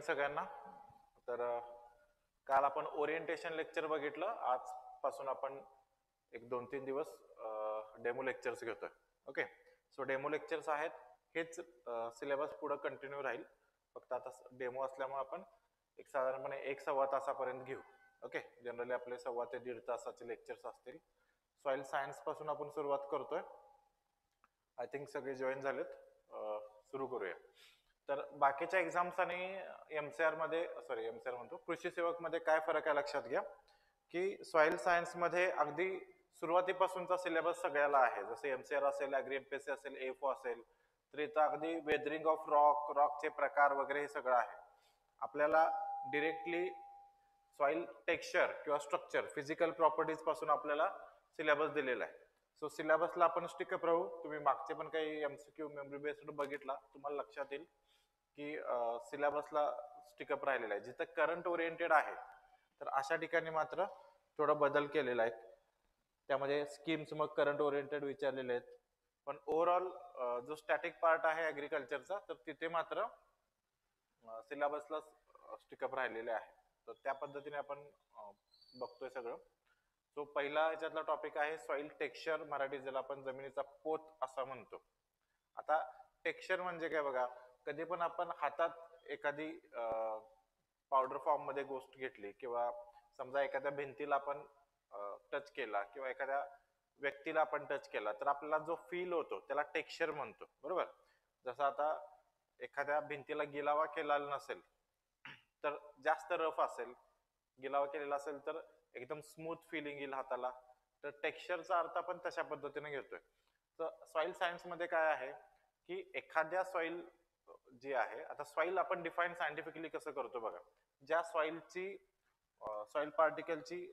सगळ्यांना. तर काल आपण ओरिएंटेशन लेक्चर बघितलं. आजपासून आपण एक 2-3 दिवस डेमो लेक्चर्स घेतोय. ओके, सो डेमो लेक्चर्स आहेत, हेच सिलेबस पुढे कंटिन्यू राहील. फक्त आता डेमो असल्यामुळे आपण एक साधारणपणे 1-1.25 तासापर्यंत घेऊ. ओके, जनरली आपले 1.25 ते 1.5 तासाचे लेक्चर्स असतील. सॉइल सायन्स पासून आपण सुरुवात करतोय. आय थिंक सगळे जॉईन झालेत. सुरू करूया. तर बाकीच्या एक्झाम्स आणि एमसीआर मध्ये, सॉरी एमसीआर म्हणतो, कृषी सेवक मध्ये काय फरक आहे लक्षात घ्या की सॉइल सायन्स मध्ये अगदी सुरुवातीपासूनचा सिलेबस सगळ्याला आहे. जसे एमसीआर असेल, ॲग्री एमपीएससी असेल, एफओ असेल, तर इथं अगदी वेदरिंग ऑफ रॉक, रॉकचे प्रकार वगैरे हे सगळं आहे. आपल्याला डिरेक्टली सॉइल टेक्स्चर किंवा स्ट्रक्चर, फिजिकल प्रॉपर्टीज पासून आपल्याला सिलेबस दिलेला आहे. सो सिलेबसला आपण स्टिकअप राहू. तुम्ही मागचे पण काही एमसीक्यू मेमरी बेस्ड बघितला, तुम्हाला लक्षात येईल की सिलेबसला स्टिकअप राहिलेला आहे. जिथं करंट ओरिएंटेड आहे तर अशा ठिकाणी मात्र थोडा बदल केलेला आहे. त्यामध्ये स्कीम्स मग करंट ओरिएंटेड विचारलेले आहेत. पण ओव्हरऑल जो स्टॅटिक पार्ट आहे ऍग्रिकल्चरचा, तर तिथे मात्र सिलेबसला स्टिकअप राहिलेले आहे. तर त्या पद्धतीने आपण बघतोय सगळं. सो पहिला याच्यातला टॉपिक आहे सॉइल टेक्स्चर, मराठी ज्याला आपण जमिनीचा पोत असं म्हणतो. आता टेक्स्चर म्हणजे काय बघा, कधी पण आपण हातात एखादी पावडर फॉर्म मध्ये गोष्ट घेतली किंवा समजा एखाद्या भिंतीला आपण टच केला किंवा एखाद्या व्यक्तीला आपण टच केला, तर आपल्याला जो फील होतो त्याला टेक्स्चर म्हणतो, बरोबर. जसं आता एखाद्या भिंतीला गिलावा केलेला नसेल तर जास्त रफ असेल, गिलावा केलेला असेल तर एकदम स्मूथ फिलिंग येईल हाताला. तर टेक्स्चरचा अर्थ आपण तशा पद्धतीने घेतोय. तर सॉइल सायन्स मध्ये काय आहे की एखाद्या सॉइल जी आहे, आता सॉइल आपण डिफाईन सायंटिफिकली कसं करतो बघा, ज्या सॉइलची सॉइल पार्टिकलची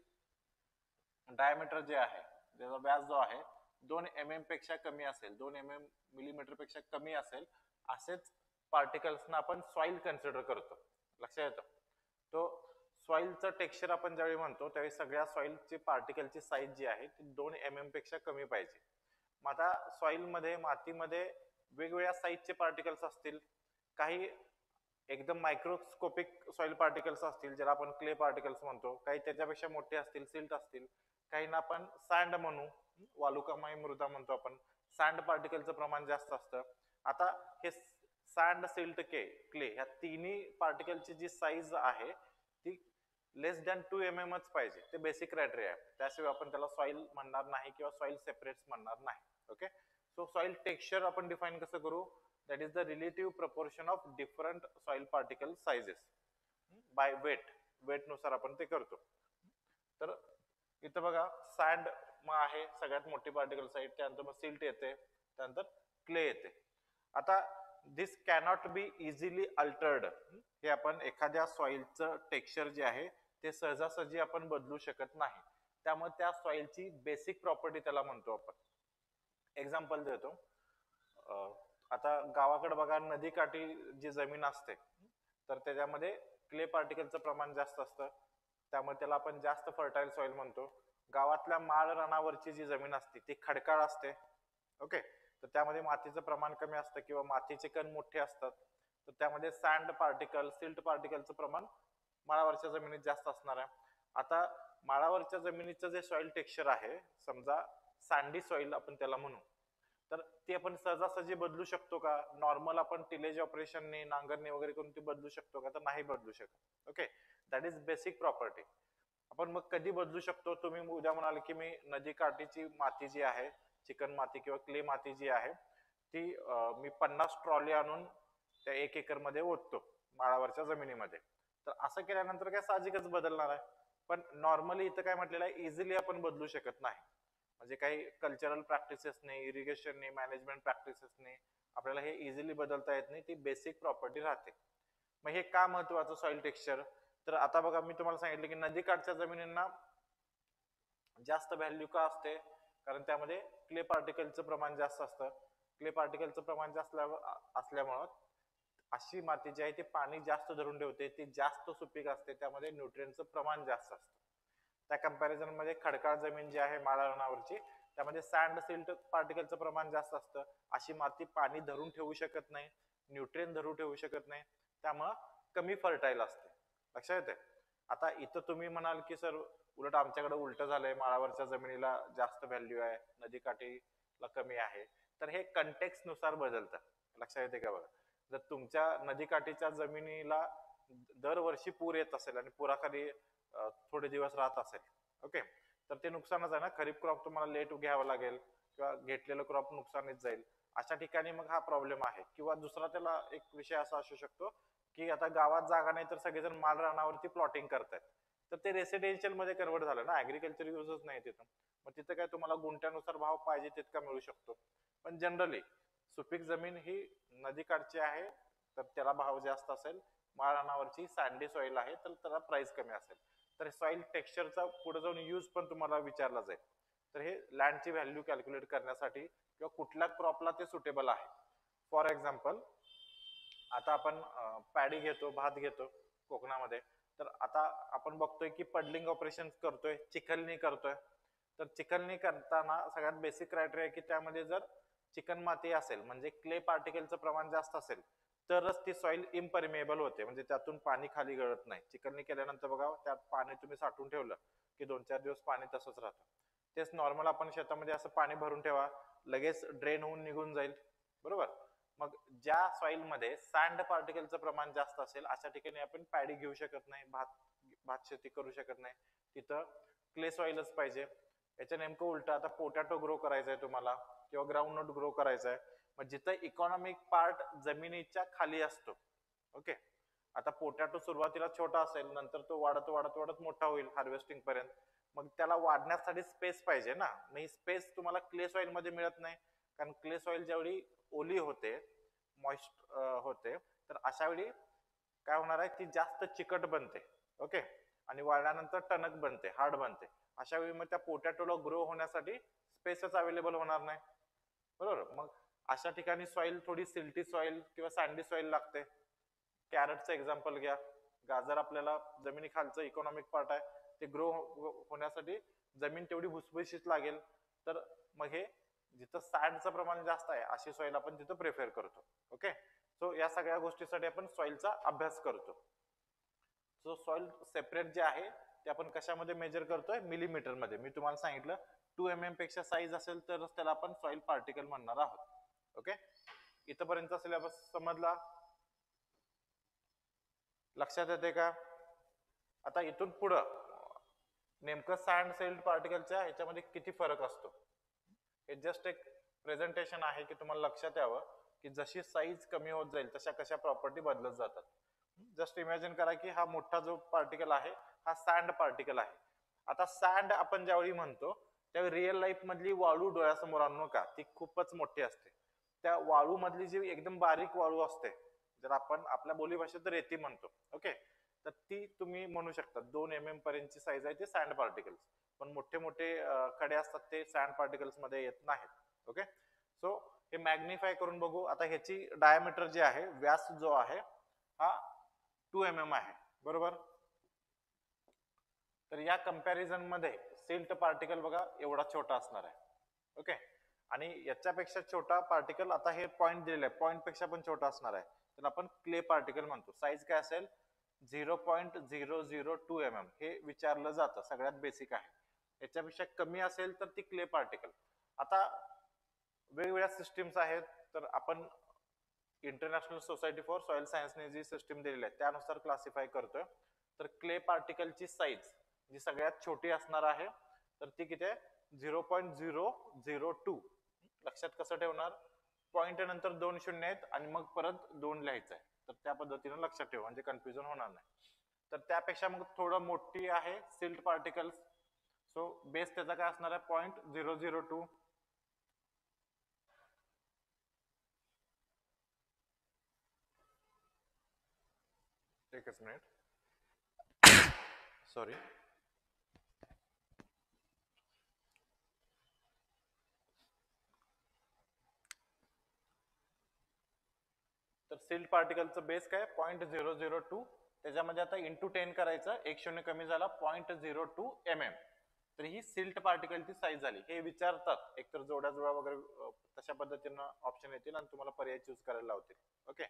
डायमीटर जे आहे, त्याचा व्यास जो आहे 2 mm पेक्षा कमी असेल, 2 mm मिलीमीटर पेक्षा कमी असेल, असेच पार्टिकल्सना आपण सॉइल कन्सिडर करतो. लक्षात येतं. तो सॉइलचं टेक्स्चर आपण ज्यावेळी म्हणतो त्यावेळी सगळ्या सॉइलची पार्टिकलची साईज जी आहे ती 2 mm पेक्षा कमी पाहिजे. मग आता सॉइलमध्ये, मातीमध्ये वेगवेगळ्या साईजचे पार्टिकल्स असतील. काही एकदम मायक्रोस्कोपिक सॉइल पार्टिकल्स असतील ज्याला आपण क्ले पार्टिकल्स म्हणतो, काही त्याच्यापेक्षा मोठे असतील, सिल्ट असतील, काहींना आपण सँड म्हणू, वालुकामय मृदा म्हणतो आपण. सँड पार्टिकलचं प्रमाण जास्त असतं. आता हे सँड, सिल्ट, क्ले ह्या तिन्ही पार्टिकलची जी साईज आहे ती लेस दॅन 2 mm च पाहिजे. ते बेसिक क्रायटेरिया आहे. त्याशिवाय आपण त्याला सॉइल म्हणणार नाही किंवा सॉइल सेपरेट्स म्हणणार नाही. ओके, सो सॉइल टेक्स्चर आपण डिफाईन कसं करू, that is the relative proportion of different soil particle sizes by weight नुसार आपण ते करतो. तर इथं बघा सँड मग आहे सगळ्यात मोठी पार्टिकल साईज, त्यानंतर मग सिल्ट येते, त्यानंतर क्ले येते. आता दिस कॅनॉट बी इझिली अल्टर्ड. हे आपण एखाद्या सॉइलचं टेक्स्चर जे आहे ते सहजासहजी आपण बदलू शकत नाही. त्यामुळे त्या सॉइलची बेसिक प्रॉपर्टी त्याला म्हणतो आपण. एक्झाम्पल देतो. आता गावाकडे बघा नदीकाठी जी जमीन असते तर त्याच्यामध्ये क्ले पार्टिकलचं प्रमाण जास्त असतं, त्यामुळे त्याला आपण जास्त फर्टाईल सॉइल म्हणतो. गावातल्या माळ रानावरची जी जमीन असते ती खडकाळ असते. ओके, तर त्यामध्ये मातीचं प्रमाण कमी असतं किंवा मातीचे कण मोठे असतात, तर त्यामध्ये सँड पार्टिकल, सिल्ट पार्टिकलचं प्रमाण माळावरच्या जमिनीत जास्त असणार आहे. आता माळावरच्या जमिनीचं जे सॉइल टेक्स्चर आहे, समजा सँडी सॉइल आपण त्याला म्हणू, तर ते आपण सहजासहजी बदलू शकतो का? नॉर्मल आपण टिलेज ऑपरेशनने, नांगरणे वगैरे करून ती बदलू शकतो का? तर नाही बदलू शकत. Okay, that is basic property. आपण मग कधी बदलू शकतो? तुम्ही उद्या म्हणाल की मी नदीकाठीची माती जी आहे, चिकन माती किंवा क्ले माती जी आहे ती मी 50 ट्रॉली आणून त्या 1 एकर मध्ये ओततो माळावरच्या जमिनीमध्ये, तर असं केल्यानंतर काय साहजिकच बदलणार आहे. पण नॉर्मली इथं काय म्हटलेलं आहे, इझिली आपण बदलू शकत नाही. म्हणजे काही कल्चरल प्रॅक्टिसेसने, इरिगेशनने, मॅनेजमेंट प्रॅक्टिसेसने आपल्याला हे इझिली बदलता येत नाही. ती बेसिक प्रॉपर्टी राहते. मग हे का महत्वाचं सॉइल टेक्स्चर? तर आता बघा मी तुम्हाला सांगितलं की नदीकाठच्या जमिनींना जास्त व्हॅल्यू का असते, कारण त्यामध्ये क्ले पार्टिकलचं प्रमाण जास्त असतं. क्ले पार्टिकलचं प्रमाण जास्त असल्यामुळं अशी माती जी आहे ती पाणी जास्त धरून ठेवते, ती जास्त सुपीक असते, त्यामध्ये न्यूट्रिएंटचं प्रमाण जास्त असतं. त्या कंपॅरिझन मध्ये खडकाळ जमीन जी आहे माळरानावरची, त्यामध्ये सँड, सिल्ट पार्टिकलचं प्रमाण जास्त असतं. अशी माती पाणी धरून ठेवू शकत नाही, न्यूट्रिएंट धरून ठेवू शकत नाही, त्यामुळं कमी फर्टाईल असते. लक्षात येते. आता इथं तुम्ही म्हणाल की सर उलट आमच्याकडे उलट झालंय, माळावरच्या जमिनीला जास्त व्हॅल्यू आहे, नदीकाठीला कमी आहे. तर हे कंटेक्स्ट नुसार बदलतं. लक्षात येते का बघा. जर तुमच्या नदीकाठीच्या जमिनीला दरवर्षी पूर येत असेल आणि पुराखाली थोडे दिवस राहत असेल, ओके, तर ते नुकसानच आहे ना. खरीप क्रॉप तुम्हाला लेट घ्यावं लागेल किंवा घेतलेलं क्रॉप नुकसानीत जाईल. अशा ठिकाणी मग हा प्रॉब्लेम आहे. किंवा दुसरा त्याला एक विषय असा असू शकतो की आता गावात जागा नाही तर सगळेजण माल रानावरती प्लॉटिंग करतायत, तर ते रेसिडेन्शियल मध्ये कन्वर्ट झालं ना, ऍग्रिकल्चर युजच नाही तिथं. मग तिथं काय तुम्हाला गुंठ्यानुसार भाव पाहिजे तितका मिळू शकतो. पण जनरली सुपीक जमीन ही नदीकाठची आहे तर त्याला भाव जास्त असेल, माळ रानावरची सँडी सॉइल आहे तर त्याला प्राइस कमी असेल. तर सॉइल टेक्स्चरचा पुढे जाऊन यूज पण तुम्हाला विचारला जाईल. तर हे लँडची व्हॅल्यू कॅल्क्युलेट करण्यासाठी किंवा कुठल्या क्रॉपला ते सुटेबल आहे. फॉर एक्झाम्पल आता आपण पॅडी घेतो, भात घेतो कोकणामध्ये, तर आता आपण बघतोय की पडलिंग ऑपरेशन करतोय, चिखलणी करतोय. तर चिखलणी करताना सगळ्यात बेसिक क्रायटेरिया की त्यामध्ये जर चिकन माती असेल म्हणजे क्ले पार्टिकलचं प्रमाण जास्त असेल तरच ती सॉइल इम्परमेबल होते, म्हणजे त्यातून पाणी खाली गळत नाही. चिकलणी केल्यानंतर बघा त्यात पाणी तुम्ही साठवून ठेवलं की 2-4 दिवस पाणी तसंच राहतं. तेच नॉर्मल आपण शेतामध्ये असं पाणी भरून ठेवा, लगेच ड्रेन होऊन निघून जाईल, बरोबर. मग ज्या सॉइल मध्ये सँड पार्टिकलचं प्रमाण जास्त असेल अशा ठिकाणी आपण पॅडी घेऊ शकत नाही, भात शेती करू शकत नाही. तिथं क्ले सॉइलच पाहिजे. याच्या नेमकं उलट आता पोटॅटो ग्रो करायचंय तुम्हाला किंवा ग्राउंडनट ग्रो करायचंय, मग जिथं इकॉनॉमिक पार्ट जमिनीच्या खाली असतो, ओके. आता पोटॅटो सुरुवातीला छोटा असेल, नंतर तो वाढत वाढत वाढत मोठा होईल हार्वेस्टिंग पर्यंत. मग त्याला वाढण्यासाठी स्पेस पाहिजे ना, मग ही स्पेस तुम्हाला क्ले सॉइल मध्ये मिळत नाही. कारण क्ले सॉइल ज्यावेळी ओली होते, मॉइस्ट होते, तर अशा वेळी काय होणार आहे, ती जास्त चिकट बनते, ओके, आणि वाळल्यानंतर टणक बनते, हार्ड बनते. अशा वेळी मग त्या पोटॅटोला ग्रो होण्यासाठी स्पेसच अवेलेबल होणार नाही, बरोबर. मग अशा ठिकाणी सॉइल थोडी सिल्टी सॉइल किंवा सँडी सॉइल लागते. कॅरेटचं एक्झाम्पल घ्या. गाजर आपल्याला जमिनी खालचं इकॉनॉमिक पार्ट आहे, ते ग्रो होण्यासाठी जमीन तेवढी भुसभुशीत लागेल. तर मग हे जिथं सँडचं प्रमाण जास्त आहे अशी सॉइल आपण तिथं प्रेफर करतो, ओके. सो या सगळ्या गोष्टीसाठी आपण सॉइलचा अभ्यास करतो. सो सॉइल सेपरेट जे आहे ते आपण कशामध्ये मेजर करतोय, मिलीमीटर मध्ये. मी तुम्हाला सांगितलं 2 mm पेक्षा साईज असेल तरच त्याला आपण सॉइल पार्टिकल म्हणणार आहोत, ओके. इथपर्यंत सिलेबस समजला, लक्षात येते का? आता इथून पुढं नेमकं सँड सेल्ड पार्टिकलच्या ह्याच्यामध्ये किती फरक असतो हे जस्ट एक प्रेझेंटेशन आहे की तुम्हाला लक्षात यावं की जशी साईज कमी होत जाईल तशा कशा प्रॉपर्टी बदलत जातात. जस्ट इमॅजिन करा की हा मोठा जो पार्टिकल आहे हा सँड पार्टिकल आहे. आता सँड आपण ज्यावेळी म्हणतो त्यावेळी रिअल लाईफ मधली वाळू डोळ्यासमोर आणू नका, ती खूपच मोठी असते. त्या वाळू मधली जी एकदम बारीक वाळू असते, जर आपण आपल्या बोली भाषेत रेती म्हणतो, ओके, तर ती तुम्ही म्हणू शकता 2 mm पर्यंतची साईज आहे, ते सँड पार्टिकल्स. पण मोठे मोठे खडे असतात ते सँड पार्टिकल्स मध्ये येत नाहीत, ओके. सो हे मॅग्निफाय करून बघू. आता ह्याची डायमीटर जे आहे, व्यास जो आहे हा 2 mm आहे, बरोबर. तर या कंपॅरिझन मध्ये सिल्ट पार्टिकल बघा एवढा छोटा असणार आहे, ओके. आणि याच्यापेक्षा छोटा पार्टिकल, आता हे पॉइंट दिलेला आहे, पॉइंट पेक्षा पण छोटा असणार आहे, तर आपण क्ले पार्टिकल म्हणतो. साईज काय असेल, 0.002 mm हे विचारलं जातं, सगळ्यात बेसिक आहे. याच्यापेक्षा कमी असेल तर ती क्ले पार्टिकल. आता वेगवेगळ्या सिस्टीम्स आहेत, तर आपण इंटरनॅशनल सोसायटी फॉर सॉइल सायन्सने जी सिस्टीम दिलेली आहे त्यानुसार क्लासिफाय करतोय. तर क्ले पार्टिकलची साईज जी सगळ्यात छोटी असणार आहे तर ती किती आहे, 0.002. लक्षात कसं ठेवणार, पॉइंट नंतर 2 शून्य आहेत आणि मग परत 2 लिहायचं आहे, तर त्या पद्धतीने लक्षात ठेवा म्हणजे कन्फ्युजन होणार नाही. तर त्यापेक्षा मग थोडं मोठी आहे सिल्ट पार्टिकल्स. सो बेस त्याचा काय असणार आहे, 0.002. एकच मिनिट, सॉरी. तर सिल्ट पार्टिकलचं बेस काय, 0.002. त्याच्यामध्ये आता इंटू 10 करायचं, 1 शून्य कमी झाला, 0.02 mm. तर ही सिल्ट पार्टिकलची साईज झाली. हे विचारतात, एकतर जोड्या जुळा वगैरे तशा पद्धतीनं ऑप्शन येतील आणि तुम्हाला पर्याय चूज करायला लावतील, ओके,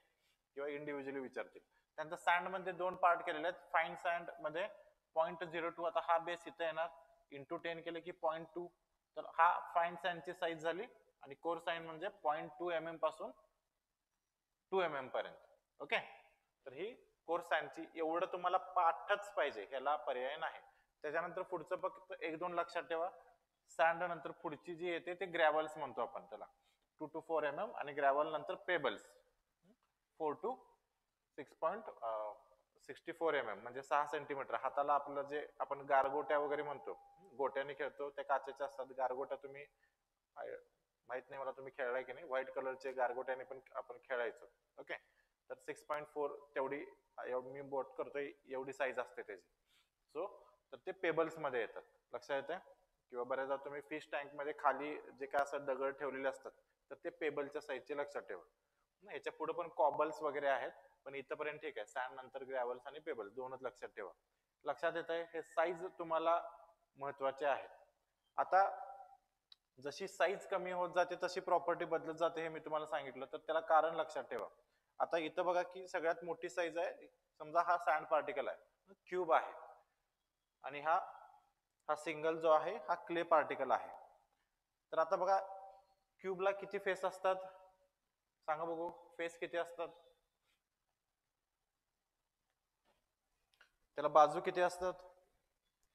किंवा इंडिव्हिज्युअली विचारतील. त्यांचा सँड मध्ये 2 पार्ट केलेले आहेत. फाईन सँड मध्ये 0.02, आता हा बेस इथे येणार, इंटू 10 केले की 0.2, तर हा फाईन सँडची साईज झाली. आणि कोर सँड म्हणजे 0.2 mm पासून 2 mm पर्यंत. ओके, तर ही कोर सँडची, एवढं तुम्हाला पाठच पाहिजे, ह्याला पर्याय नाही. त्याच्यानंतर पुढचं फक्त 1-2 लक्षात ठेवा. सँड नंतर पुढची जी येते ते ग्रॅव्हल्स म्हणतो आपण त्याला, 2 to 4 mm, आणि ग्रॅव्हल नंतर पेबल्स 4 to 6.64 mm म्हणजे 6 सेंटीमीटर. हाताला आपलं जे आपण गारगोट्या वगैरे म्हणतो, गोट्याने खेळतो, त्या काचेच्या असतात गारगोट्या. तुम्ही माहित नाही मला तुम्ही खेळलाय की नाही, व्हाईट कलरचे गारगोट्याने पण आपण खेळायचो. ओके, तर 6.4 तेवढी, मी बोट करतोय एवढी साईज असते त्याची. सो तर ते पेबल्स मध्ये येतात, लक्षात येते. किंवा बऱ्याचदा तुम्ही फिश टँक मध्ये खाली जे काय असं दगड ठेवलेले असतात, तर ते पेबलच्या साईजचे लक्षात ठेवा. याच्या पुढे पण कॉबल्स वगैरे आहेत, पण इथपर्यंत ठीक आहे. सँड नंतर ग्रॅव्हल्स आणि पेबल्स दोनच लक्षात ठेवा. लक्षात येत आहे, हे साईज तुम्हाला महत्वाचे आहे. आता जशी साईज कमी होत जाते तशी प्रॉपर्टी बदलत जाते, हे मी तुम्हाला सांगितलं. तर त्याला कारण लक्षात ठेवा. आता इथं बघा की सगळ्यात मोठी साईज आहे, समजा हा सँड पार्टिकल आहे, क्यूब आहे, आणि हा सिंगल जो आहे हा क्ले पार्टिकल आहे. तर आता बघा, क्यूबला किती फेस असतात सांगा बघू, फेस किती असतात? त्याला बाजू किती असतात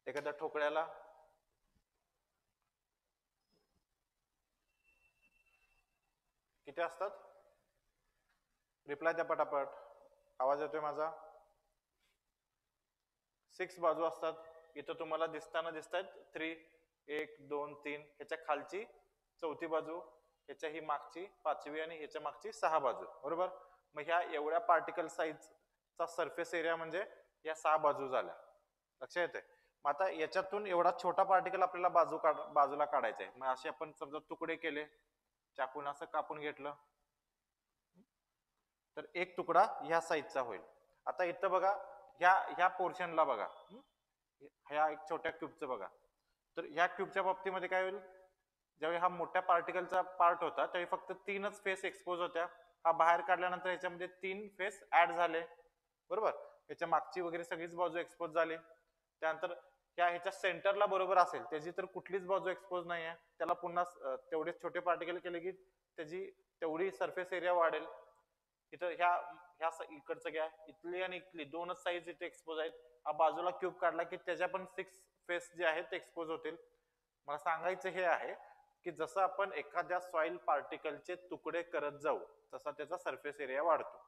एखाद्या ठोकळ्याला? किती असतात? रिप्लाय द्या पटापट, आवाज येतोय माझा? 6 बाजू असतात. इथं तुम्हाला दिसताना दिसतायत 3, 1, 2, 3. ह्याच्या खालची 4थी बाजू, ह्याच्या ही मागची 5वी, आणि ह्याच्या मागची 6 बाजू, बरोबर? मग ह्या एवढ्या पार्टिकल साईजचा सरफेस एरिया म्हणजे या 6 बाजू झाल्या, लक्षात येते. मग आता याच्यातून एवढा छोटा पार्टिकल आपल्याला बाजूला काढायचा आहे. मग असे आपण समजा तुकडे केले, चाकून असं कापून घेतलं, तर एक तुकडा ह्या साईजचा होईल. आता इथं बघा, ह्या पोर्शनला बघा, ह्या एक छोट्या क्यूबचं बघा. तर ह्या क्यूबच्या बाबतीमध्ये काय होईल, ज्यावेळी हा मोठ्या पार्टिकलचा पार्ट होता त्यावेळी फक्त 3च फेस एक्सपोज होत्या. हा बाहेर काढल्यानंतर ह्याच्यामध्ये 3 फेस ऍड झाले, बरोबर? ह्याच्या मागची वगैरे सगळीच बाजू एक्सपोज झाली. त्यानंतर ह्याच्या सेंटरला बरोबर असेल, त्याची तर कुठलीच बाजू एक्सपोज नाही आहे, त्याला पुन्हा तेवढेच छोटे पार्टिकल केले की त्याची तेवढी सरफेस एरिया वाढेल. इथं ह्या इकडचं घ्या, इथली आणि इथली दोनच साईज इथे एक्सपोज आहेत. हा बाजूला क्यूब काढला की त्याच्या पण 6 फेस जे आहेत ते एक्सपोज होतील. मला सांगायचं हे आहे की जसं आपण एखाद्या सॉइल पार्टिकलचे तुकडे करत जाऊ तसा त्याचा सरफेस एरिया वाढतो,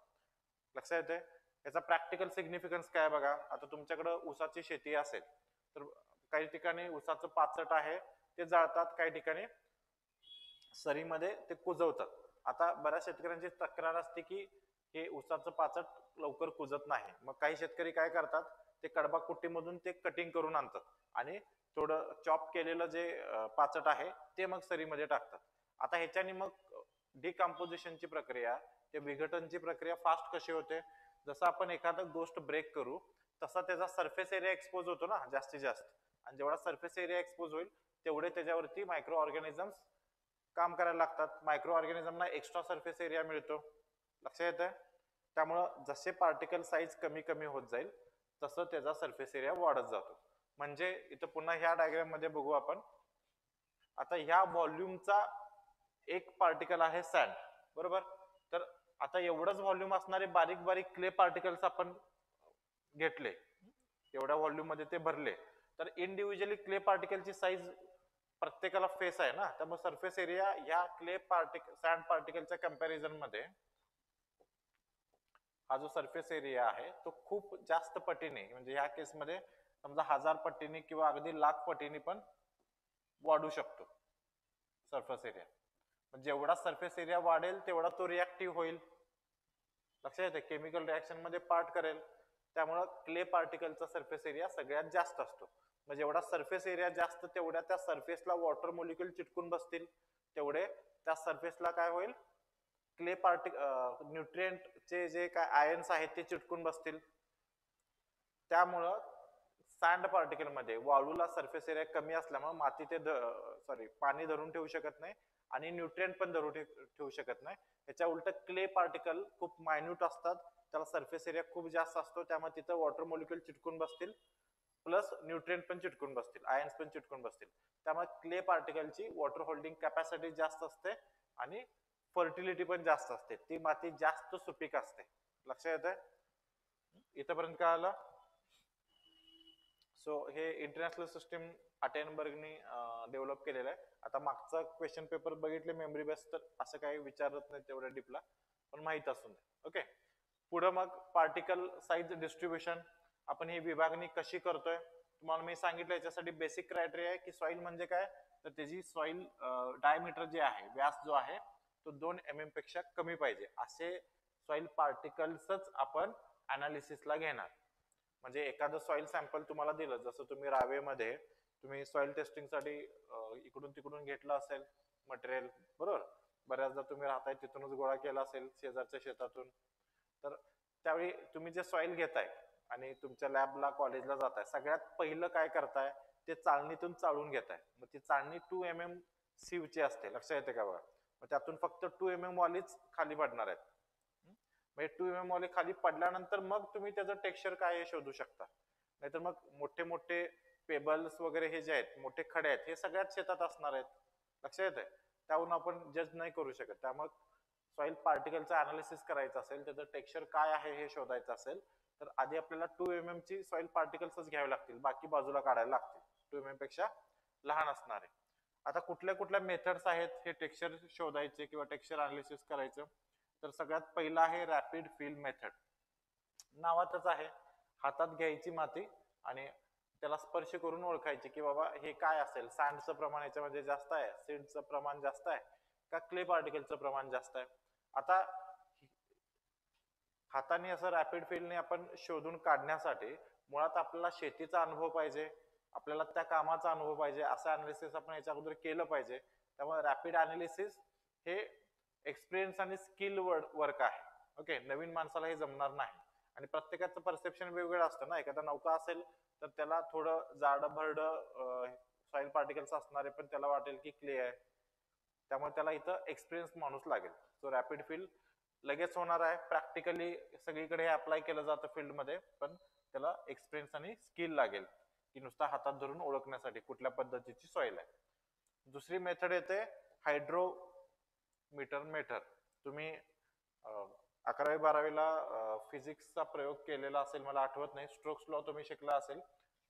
लक्षात येते. याचा प्रॅक्टिकल सिग्निफिकन्स काय बघा. आता तुमच्याकडे ऊसाची शेती असेल तर काही ठिकाणी ऊसाचं पाचट आहे ते जाळतात, काही ठिकाणी सरीमध्ये ते कुजवतात. आता बऱ्याच शेतकऱ्यांची तक्रार असते की हे ऊसाचं पाचट लवकर कुजत नाही. मग काही शेतकरी काय करतात, ते कडबा कुट्टीमधून ते कटिंग करून आणतात आणि थोडं चॉप केलेलं जे पाचट आहे ते मग सरीमध्ये टाकतात. आता ह्याच्यानी मग डिकम्पोजिशनची प्रक्रिया, ते विघटनची प्रक्रिया फास्ट कशी होते, जसं आपण एखादं गोष्ट ब्रेक करू तसा त्याचा सरफेस एरिया एक्सपोज होतो ना जास्तीत जास्त, आणि जेवढा सरफेस एरिया एक्सपोज होईल तेवढे त्याच्यावरती मायक्रो ऑर्गॅनिझम्स काम करायला लागतात. मायक्रो ऑर्गॅनिझमना एक्स्ट्रा सरफेस एरिया मिळतो, लक्षात येतं. त्यामुळं जसे पार्टिकल साईज कमी कमी होत जाईल तसं त्याचा सरफेस एरिया वाढत जातो. म्हणजे इथं पुन्हा ह्या डायग्राम मध्ये बघू आपण. आता ह्या व्हॉल्यूमचा एक पार्टिकल आहे सँड, बरोबर? तर आता एवढंच व्हॉल्यूम असणारे बारीक बारीक क्ले पार्टिकल्स आपण घेतले, एवढ्या व्हॉल्यूम मध्ये ते भरले, तर इंडिव्हिज्युअली क्ले पार्टिकलची साईज प्रत्येकाला फेस आहे ना, त्यामुळे सरफेस एरिया ह्या क्ले पार्टिकल सँड पार्टिकलच्या कंपॅरिझन मध्ये हा जो सरफेस एरिया आहे तो खूप जास्त पटीने, म्हणजे ह्या केसमध्ये समजा 1000 पटीने किंवा अगदी लाख पटीने पण वाढू शकतो सरफेस एरिया. जेवढा सरफेस एरिया वाढेल तेवढा तो रिॲक्टिव्ह होईल, लक्षात येते, केमिकल रिॲक्शन मध्ये पार्ट करेल. त्यामुळे क्ले पार्टिकलचा सरफेस एरिया सगळ्यात जास्त असतो. म्हणजे एवढा सरफेस एरिया जास्त तेवढ्या त्या सरफेसला वॉटर मॉलिक्यूल चिटकून बसतील, तेवढे त्या सरफेसला काय होईल, क्ले न्यूट्रिएंटचे जे काय आयन्स आहेत ते चिटकून बसतील. त्यामुळं सँड पार्टिकल मध्ये वाळूला सरफेस एरिया कमी असल्यामुळे माती ते पाणी धरून ठेवू शकत नाही आणि न्यूट्रिएंट पण धरून ठेवू शकत नाही. त्याच्या उलट क्ले पार्टिकल खूप मायन्यूट असतात, त्याला सरफेस एरिया खूप जास्त असतो, त्यामुळे तिथं वॉटर मॉलिक्यूल चिटकून बसतील, प्लस न्यूट्रिएंट पण चिटकून बसतील, आयन्स पण चिटकून बसतील. त्यामुळे क्ले पार्टिकलची वॉटर होल्डिंग कॅपॅसिटी जास्त असते आणि फर्टिलिटी पण जास्त असते, ती माती जास्त सुपीक असते. लक्षात येतंय? इथपर्यंत काय आलं? सो हे इंटरनॅशनल सिस्टीम अटेनबर्गनी डेव्हलप केलेलं आहे. आता मागचा क्वेश्चन पेपर बघितले मेमरी बेस, तर असं काही विचारत नाही तेवढ्या डीपला, पण माहित असून दे. ओके, पुढे मग पार्टिकल साईज डिस्ट्रीब्युशन, आपण ही विभागणी कशी करतोय तुम्हाला मी सांगितलं. याच्यासाठी बेसिक क्रायटेरिया आहे की सॉइल म्हणजे काय, तर त्याची सॉइल डायमीटर जे आहे, व्यास जो आहे तो 2 mm पेक्षा कमी पाहिजे, असे सॉइल पार्टिकल्सच आपण अनालिसिसला घेणार. म्हणजे एखादं सॉइल सॅम्पल तुम्हाला दिलं, जसं तुम्ही रावेमध्ये तुम्ही सॉइल टेस्टिंगसाठी इकडून तिकडून घेतलं असेल मटेरियल, बरोबर, बऱ्याचदा तुम्ही राहताय तिथूनच गोळा केला असेल शेजारच्या शेतातून, तर त्यावेळी तुम्ही जे सॉइल घेताय आणि तुमच्या लॅबला कॉलेजला जाताय, सगळ्यात पहिलं काय करताय, ते चाळणीतून चाळून घेताय. मग ती चाळणी 2 mm सिवची असते, लक्षात येते का बघा. मग त्यातून फक्त 2 mm वालीच खाली पडणार आहेत. म्हणजे 2 mm वाली खाली पडल्यानंतर मग तुम्ही त्याचं टेक्स्चर काय हे शोधू शकता. नाहीतर मग मोठे मोठे पेबल्स वगैरे हे जे आहेत, मोठे खडे आहेत, हे सगळ्यात शेतात असणार आहेत, लक्षात येते. त्याहून आपण जज नाही करू शकत. त्यामुळे सॉइल पार्टिकलचं अनालिसिस करायचं असेल, त्याचं टेक्स्चर काय आहे हे शोधायचं असेल, तर आधी आपल्याला 2 mm ची सॉइल पार्टिकल्सच घ्यावे लागतील, बाकी बाजूला काढायला लागतील, 2 mm पेक्षा लहान असणारे. आता कुठल्या कुठल्या मेथड्स आहेत हे टेक्स्चर शोधायचे किंवा टेक्स्चर अनालिसिस करायचं, तर सगळ्यात पहिला आहे रॅपिड फिल मेथड. नावातच आहे, हातात घ्यायची माती आणि त्याला स्पर्श करून ओळखायची की बाबा हे काय असेल, सँडचं प्रमाण याच्यामध्ये जास्त आहे, सीडचं प्रमाण जास्त आहे का क्ले पार्टिकलचं प्रमाण जास्त आहे. आता हाताने असं रॅपिड फिलने आपण शोधून काढण्यासाठी मुळात आपल्याला शेतीचा अनुभव पाहिजे, आपल्याला त्या कामाचा अनुभव पाहिजे, असं अनालिसिस आपण याच्या अगोदर केलं पाहिजे. त्यामुळे रॅपिड अनालिसिस हे एक्सपिरियन्स आणि स्किल वर्क आहे. ओके, नवीन माणसाला हे जमणार नाही आणि प्रत्येकाचं परसेप्शन वेगवेगळं असतं ना. एखादा नौका असेल तर त्याला थोडं जाडं भरडं सॉइल पार्टिकल्स असणारे पण त्याला वाटेल की क्ले आहे, त्यामुळे त्याला इथं एक्सपिरियन्स माणूस लागेल. सो रॅपिड फील लगेच होणार आहे, प्रॅक्टिकली सगळीकडे हे अप्लाय केलं जातं फील्डमध्ये, पण त्याला एक्सपिरियन्स आणि स्किल लागेल की नुसता हातात धरून ओळखण्यासाठी कुठल्या पद्धतीची सॉइल आहे. दुसरी मेथड येते हायड्रोमीटर मेथड. तुम्ही 11वी-12वीला फिजिक्सचा प्रयोग केलेला असेल, मला आठवत नाही, स्ट्रोक्स लॉ तुम्ही शिकला असेल.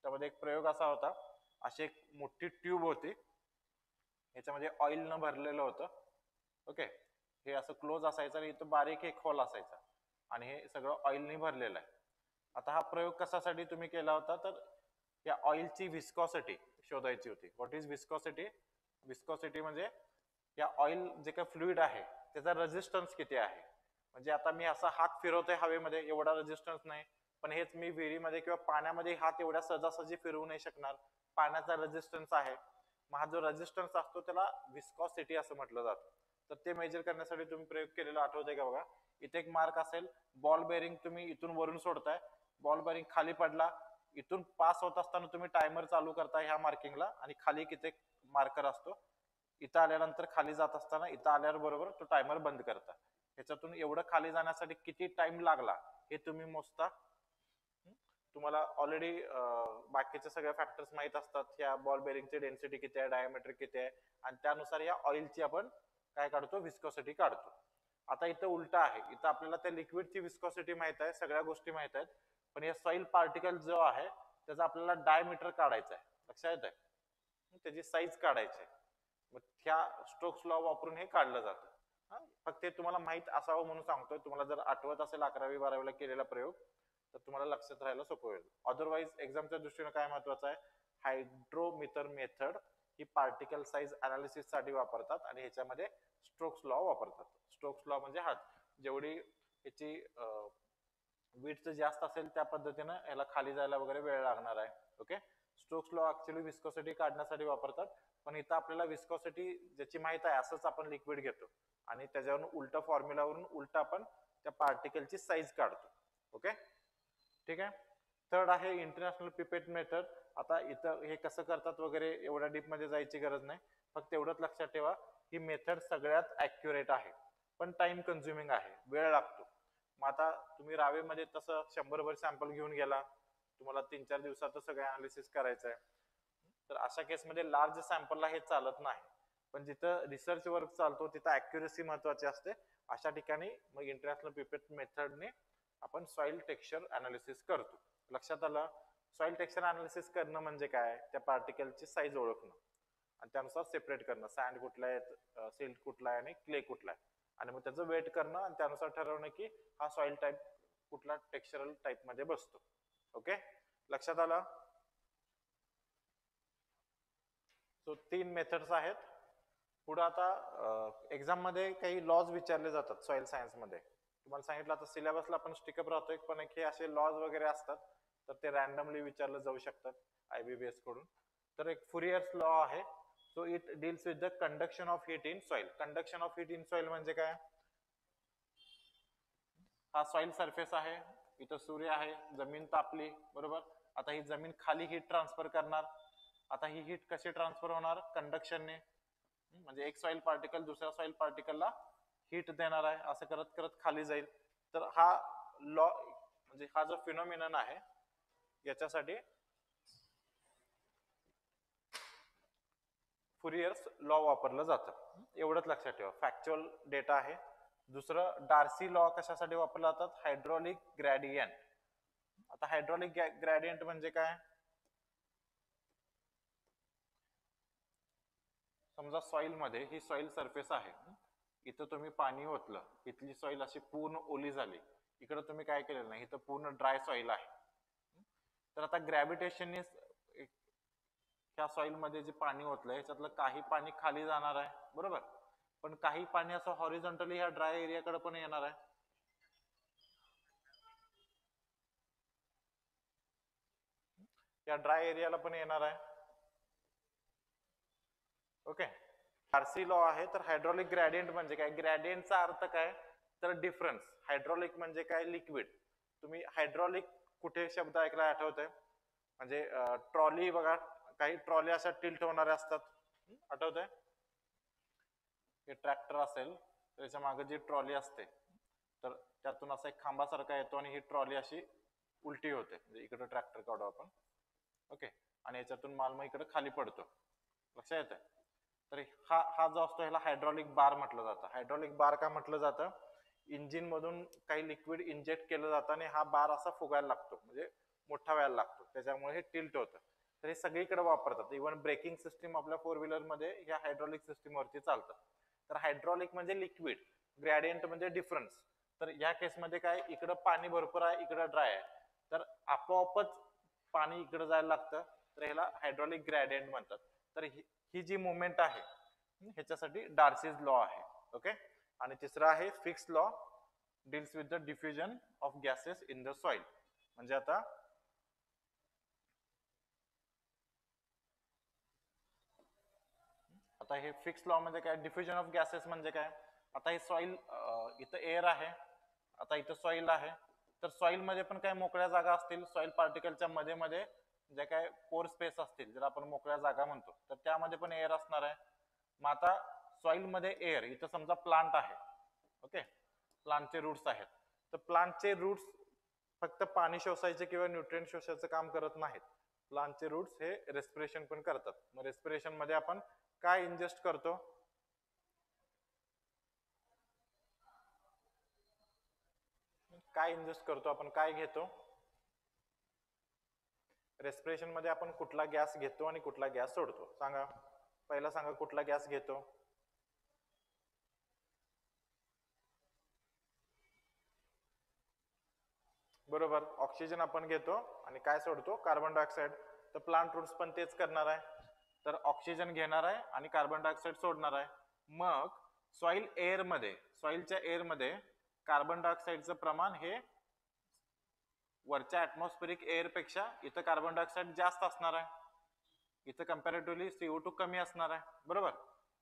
त्यामध्ये एक प्रयोग असा होता, अशी एक मोठी ट्यूब होती, याच्यामध्ये ऑइल न भरलेलं होतं. ओके, हे असं क्लोज असायचं आणि इथं बारीक एक होल असायचा आणि हे सगळं ऑइलनी भरलेलं आहे. आता हा प्रयोग कशासाठी तुम्ही केला होता, तर या ऑइलची विस्कॉसिटी शोधायची होती. What is viscosity? विस्कॉसिटी म्हणजे या ऑइल जे काही फ्लुइड आहे त्याचा रेझिस्टन्स किती आहे. म्हणजे आता मी असा हात फिरवतोय हवेमध्ये, एवढा रेझिस्टन्स नाही, पण हेच मी विहिरीमध्ये किंवा पाण्यामध्ये हात एवढ्या सहजासहजी फिरवू नाही शकणार, पाण्याचा रेझिस्टन्स आहे. मग हा जो रेझिस्टन्स असतो त्याला विस्कॉसिटी असं म्हटलं जातं. तर ते मेजर करण्यासाठी तुम्ही प्रयोग केलेला आठवतंय का बघा. इथे एक मार्क असेल, बॉल बेरिंग तुम्ही इथून वरून सोडताय, बॉल बेरिंग खाली पडला, इथून पास होत असताना तुम्ही टायमर चालू करताय ह्या मार्किंगला आणि खाली किती मार्कर असतो, इथं आल्यानंतर खाली जात असताना इथं आल्यावर बरोबर तो टायमर बंद करता. ह्याच्यातून एवढं खाली जाण्यासाठी किती टाइम लागला हे तुम्ही मोजता. तुम्हाला ऑलरेडी बाकीचे सगळे फॅक्टर्स माहित असतात, ह्या बॉल बेरिंगची डेन्सिटी किती आहे, डायमीटर किती आहे, आणि त्यानुसार या ऑइलची आपण काय काढतो, विस्कॉसिटी काढतो. आता इथं उलट आहे, इथं आपल्याला त्या लिक्विडची विस्कॉसिटी माहित आहे, सगळ्या गोष्टी माहित आहेत, पण या सॉइल पार्टिकल जो आहे त्याचा आपल्याला डायमीटर काढायचा आहे, लक्षात येत आहे, त्याची साईज काढायची आहे. मग ह्या स्ट्रोक्स लॉ वापरून हे काढलं जातं. फक्त ते तुम्हाला माहित असावं म्हणून सांगतोय. तुम्हाला जर आठवत असेल 11वी-12वीला केलेला प्रयोग तर तुम्हाला लक्षात राहायला सोपं होईल. अदरवाईज एक्झामच्या दृष्टीने काय महत्वाचं आहे, हायड्रोमीटर मेथड ही पार्टिकल साईज अनालिसिस साठी वापरतात आणि ह्याच्यामध्ये स्ट्रोक्स लॉ वापरतात. स्ट्रोक्स लॉ म्हणजे हात जेवढी ह्याची विड्थ जास्त असेल त्या पद्धतीनं ह्याला खाली जायला वगैरे वेळ लागणार आहे. Okay, strokes law actually viscosity काढण्यासाठी वापरतात, पण इथं आपल्याला विस्कोसिटी ज्याची माहित आहे असंच आपण लिक्विड घेतो आणि त्याच्यावरून उलट फॉर्म्युलावरून उलट आपण त्या पार्टिकलची साईज काढतो. ओके, ठीक आहे. थर्ड आहे इंटरनॅशनल पिपेट मेथड. आता इथं हे कसं करतात वगैरे एवढ्या डीप मध्ये जायची गरज नाही, फक्त एवढंच लक्षात ठेवा ही मेथड सगळ्यात ऍक्युरेट आहे, पण टाइम कन्झ्युमिंग आहे, वेळ लागतो. मग आता तुम्ही रावेमध्ये तसं 100 सॅम्पल घेऊन गेला, तुम्हाला 3-4 दिवसात सगळं अनालिसिस करायचं आहे, तर अशा केसमध्ये लार्ज सॅम्पलला हे चालत नाही. पण जिथं रिसर्च वर्क चालतो तिथं अॅक्युरेसी महत्वाची असते. अशा ठिकाणी मग इंटरनॅशनल पिपेट मेथडने आपण सॉइल टेक्स्चर अनालिसिस करतो. लक्षात आलं? सॉइल टेक्स्चर अनालिसिस करणं म्हणजे काय? त्या पार्टिकलची साईज ओळखणं आणि त्यानुसार सेपरेट करणं, सँड कुठला आहे, सिल्ट कुठला आहे आणि क्ले कुठला आहे, आणि मग त्याचं वेट करणं आणि त्यानुसार ठरवणं की हा सॉइल टाईप कुठला टेक्स्चरल टाईप मध्ये बसतो. ओके, लक्षात आलं? सो 3 मेथड्स आहेत. पुढे आता एक्झाम मध्ये काही लॉज विचारले जातात सॉइल सायन्स मध्ये. तुम्हाला सांगितलं आता सिलेबसला आपण स्टिकअप राहतोय, पण हे असे लॉज वगैरे असतात तर ते रॅन्डमली विचारले जाऊ शकतात IBBS कडून. तर एक फुरियर्स लॉ आहे. So it deals with the conduction of heat in soil. Conduction of heat in soil म्हणजे काय? हा सॉइल सरफेस आहे, इथं सूर्य आहे, जमीन तापली, बरोबर. आता ही जमीन खाली हीट ट्रान्सफर करणार. आता ही हीट कशी ट्रान्सफर होणार? कंडक्शनने. म्हणजे एक सॉइल पार्टिकल दुसऱ्या सॉइल पार्टिकलला हीट देणार आहे, असं करत करत खाली जाईल. तर हा लॉ म्हणजे हा जो फिनॉमिनन आहे याच्यासाठी फुरियर्स लॉ वापरलं जातं. एवढंच लक्षात ठेवा, फॅक्च्युअल डेटा आहे. दुसरं डार्सी लॉ कशासाठी वापरला जातात? Hydraulic gradient. आता हायड्रॉलिक ग्रॅडियंट म्हणजे काय? समजा सॉइल मध्ये ही सॉइल सरफेस आहे, इथं तुम्ही पाणी ओतलं, इथली सॉइल अशी पूर्ण ओली झाली, इकडे तुम्ही काय केलेलं नाही, इथं पूर्ण ड्राय सॉइल आहे. तर आता ग्रॅव्हिटेशनने ह्या सॉइल मध्ये जे पाणी ओतलंय ह्याच्यातलं काही पाणी खाली जाणार आहे, बरोबर, पण काही पाणी असं हॉरिझॉन्टली ह्या ड्राय एरियाकडे पण येणार आहे. या ड्राय एरियाला पण येणार आहे. ओके, डार्सी लॉ आहे. तर हायड्रॉलिक ग्रॅडियंट म्हणजे काय? ग्रॅडियंटचा अर्थ काय? तर डिफरन्स. हायड्रॉलिक म्हणजे काय? लिक्विड. तुम्ही हायड्रॉलिक कुठे शब्द ऐकला आठवतंय? म्हणजे ट्रॉली बघा, काही ट्रॉली अशा टिल्ट होणाऱ्या असतात, आठवतंय? हे ट्रॅक्टर असेल त्याच्या मागे जी ट्रॉली असते, तर त्यातून असा एक खांबासारखा येतो आणि ही ट्रॉली अशी उलटी होते, म्हणजे इकडे ट्रॅक्टर काढू आपण. ओके, आणि याच्यातून माल मग इकडे खाली पडतो. लक्षात येतंय? तर हा हा जो असतो ह्याला हायड्रॉलिक बार म्हटलं जातं. हायड्रॉलिक बार का म्हटलं जातं? इंजिन मधून काही लिक्विड इंजेक्ट केलं जातं आणि हा बार असा फुगायला लागतो, म्हणजे मोठा व्हायला लागतो, त्याच्यामुळे हे टिल्ट होतं. तर हे सगळीकडे वापरतात. इव्हन ब्रेकिंग सिस्टीम आपल्या 4 व्हीलर मध्ये ह्या हायड्रॉलिक सिस्टीम वरती चालतात. तर हायड्रॉलिक म्हणजे लिक्विड, ग्रॅडियंट म्हणजे डिफरन्स. तर या केसमध्ये काय, इकडं पाणी भरपूर आहे, इकडं ड्राय आहे, तर आपोआपच पाणी इकडे जायला लागतं, तर ह्याला हायड्रॉलिक ग्रॅडियंट म्हणतात. तर ही जी मुवमेंट आहे ह्याच्यासाठी डार्सीज लॉ आहे. ओके, आणि तिसरा आहे fix law, deals with the diffusion of gases in the soil. म्हणजे आता हे फिक्स लॉ म्हणजे काय? डिफ्युजन ऑफ गॅसेस म्हणजे काय? आता हे सॉइल, इथं एअर आहे, आता इथं सॉइल आहे, तर सॉइल मध्ये पण काय मोकळ्या जागा असतील, सॉइल पार्टिकलच्या मध्ये मध्ये जे काय पोर स्पेस असतील, ज्याला आपण मोकळ्या जागा म्हणतो, तर त्यामध्ये पण एअर असणार आहे. मग आता सॉइल मध्ये एअर, इथं समजा प्लांट आहे, ओके, प्लांटचे रूट्स आहेत, तर प्लांटचे रूट्स फक्त पाणी शोषायचे किंवा न्यूट्रिएंट शोषायचं काम करत नाहीत. प्लांटचे रूट्स हे रेस्पिरेशन पण करतात. मग रेस्पिरेशन मध्ये आपण काय इंजेस्ट करतो? काय इंजेस्ट करतो आपण? काय घेतो? रेस्पिरेशन मध्ये आपण कुठला गॅस घेतो आणि कुठला गॅस सोडतो? सांगा, पहिला सांगा, कुठला गॅस घेतो? बरोबर, ऑक्सिजन आपण घेतो आणि काय सोडतो? Carbon dioxide. तर प्लांट रूट्स पण तेच करणार आहे, तर ऑक्सिजन घेणार आहे आणि कार्बन डायऑक्साईड सोडणार आहे. मग सॉइल एअर मध्ये, सॉइलच्या एअर मध्ये कार्बन डायऑक्साईडचं प्रमाण हे वरच्या ऍटमॉस्फेरिक एअर पेक्षा इथं कार्बन डायऑक्साईड जास्त असणार आहे, इथं कंपॅरेटिव्हली CO2 कमी असणार आहे, बरोबर.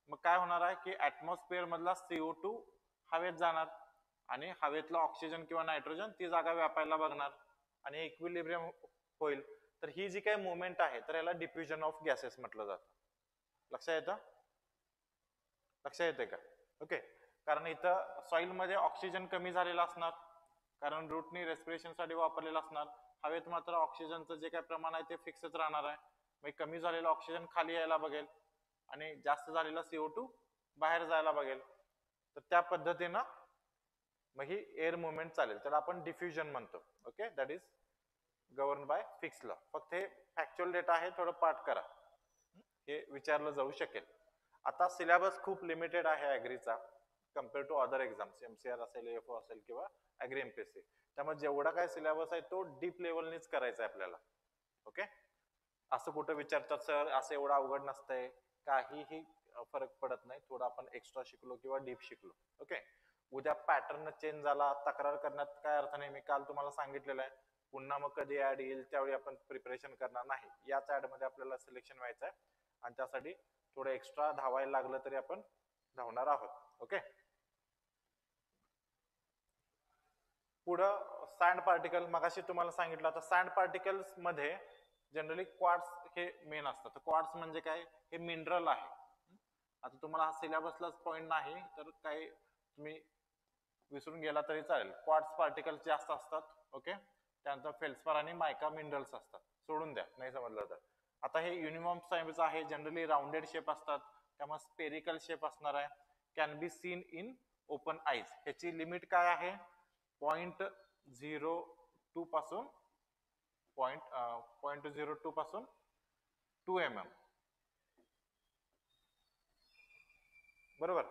मग काय होणार आहे की ऍटमॉस्फिअर मधला CO2 हवेत जाणार आणि हवेतला ऑक्सिजन किंवा नायट्रोजन ती जागा व्यापायला बघणार आणि इक्विलिब्रियम होईल. तर ही जी काही मुवमेंट आहे तर याला डिफ्युजन ऑफ गॅसेस म्हटलं जातं. लक्षात येतं? लक्षात येते का? ओके, कारण इथं सॉइल मध्ये ऑक्सिजन कमी झालेला असणार, कारण रूटनी रेस्पिरेशन साठी वापरलेलं असणार. हवेत मात्र ऑक्सिजनचं जे काही प्रमाण आहे ते फिक्सच राहणार आहे. मग कमी झालेलं ऑक्सिजन खाली यायला बघेल आणि जास्त झालेला CO2 बाहेर जायला बघेल. तर त्या पद्धतीनं मग ही एअर मुवमेंट चालेल. त्याला आपण डिफ्युजन म्हणतो. Okay, that is govern by fix law. फक्त हे फॅक्च्युअल डेटा आहे, थोडं पाठ करा, हे विचारलं जाऊ शकेल. आता सिलेबस खूप लिमिटेड आहे ऍग्रीचा compare to other exams, MCR असेल, AFO असेल किंवा ऍग्री MPSC. त्यामुळे जेवढा काय सिलेबस आहे तो डीप लेवलनीच करायचा आहे आपल्याला. ओके, असं कुठं विचारतात सर असं एवढं अवघड नसतंय, काहीही फरक पडत नाही. थोडं आपण एक्स्ट्रा शिकलो किंवा डीप शिकलो. ओके, उद्या पॅटर्न चेंज झाला, तक्रार करण्यात काय अर्थ नाही. मी काल तुम्हाला सांगितलेलं आहे, पुन्हा मग कधी ऍड येईल त्यावेळी आपण प्रिपरेशन करणार नाही. याच ऍड मध्ये आपल्याला सिलेक्शन व्हायचं आहे आणि त्यासाठी थोडं एक्स्ट्रा धावायला लागलं तरी आपण धावणार आहोत. ओके, पुढं सँड पार्टिकल. मगाशी तुम्हाला सांगितलं, आता सँड पार्टिकल्स मध्ये जनरली क्वार्ट्स हे मेन असतात. तर क्वार्ट्स म्हणजे काय, हे मिनरल आहे. आता तुम्हाला हा सिलेबसलाच पॉइंट नाही तर काही तुम्ही विसरून गेला तरी चालेल. क्वार्ट्स पार्टिकल्स जास्त असतात. ओके, त्यानंतर फेल्सपार आणि मायका मिनरल्स असतात. सोडून द्या नाही समजलं तर. आता हे युनिफॉर्म साईज आहे, जनरली राऊंडेड शेप असतात, त्यामुळे स्पेरिकल शेप असणार आहे. Can be seen in open eyes. ह्याची लिमिट काय आहे, 0.02 पासून 0.02 पासून 2 mm. बरोबर,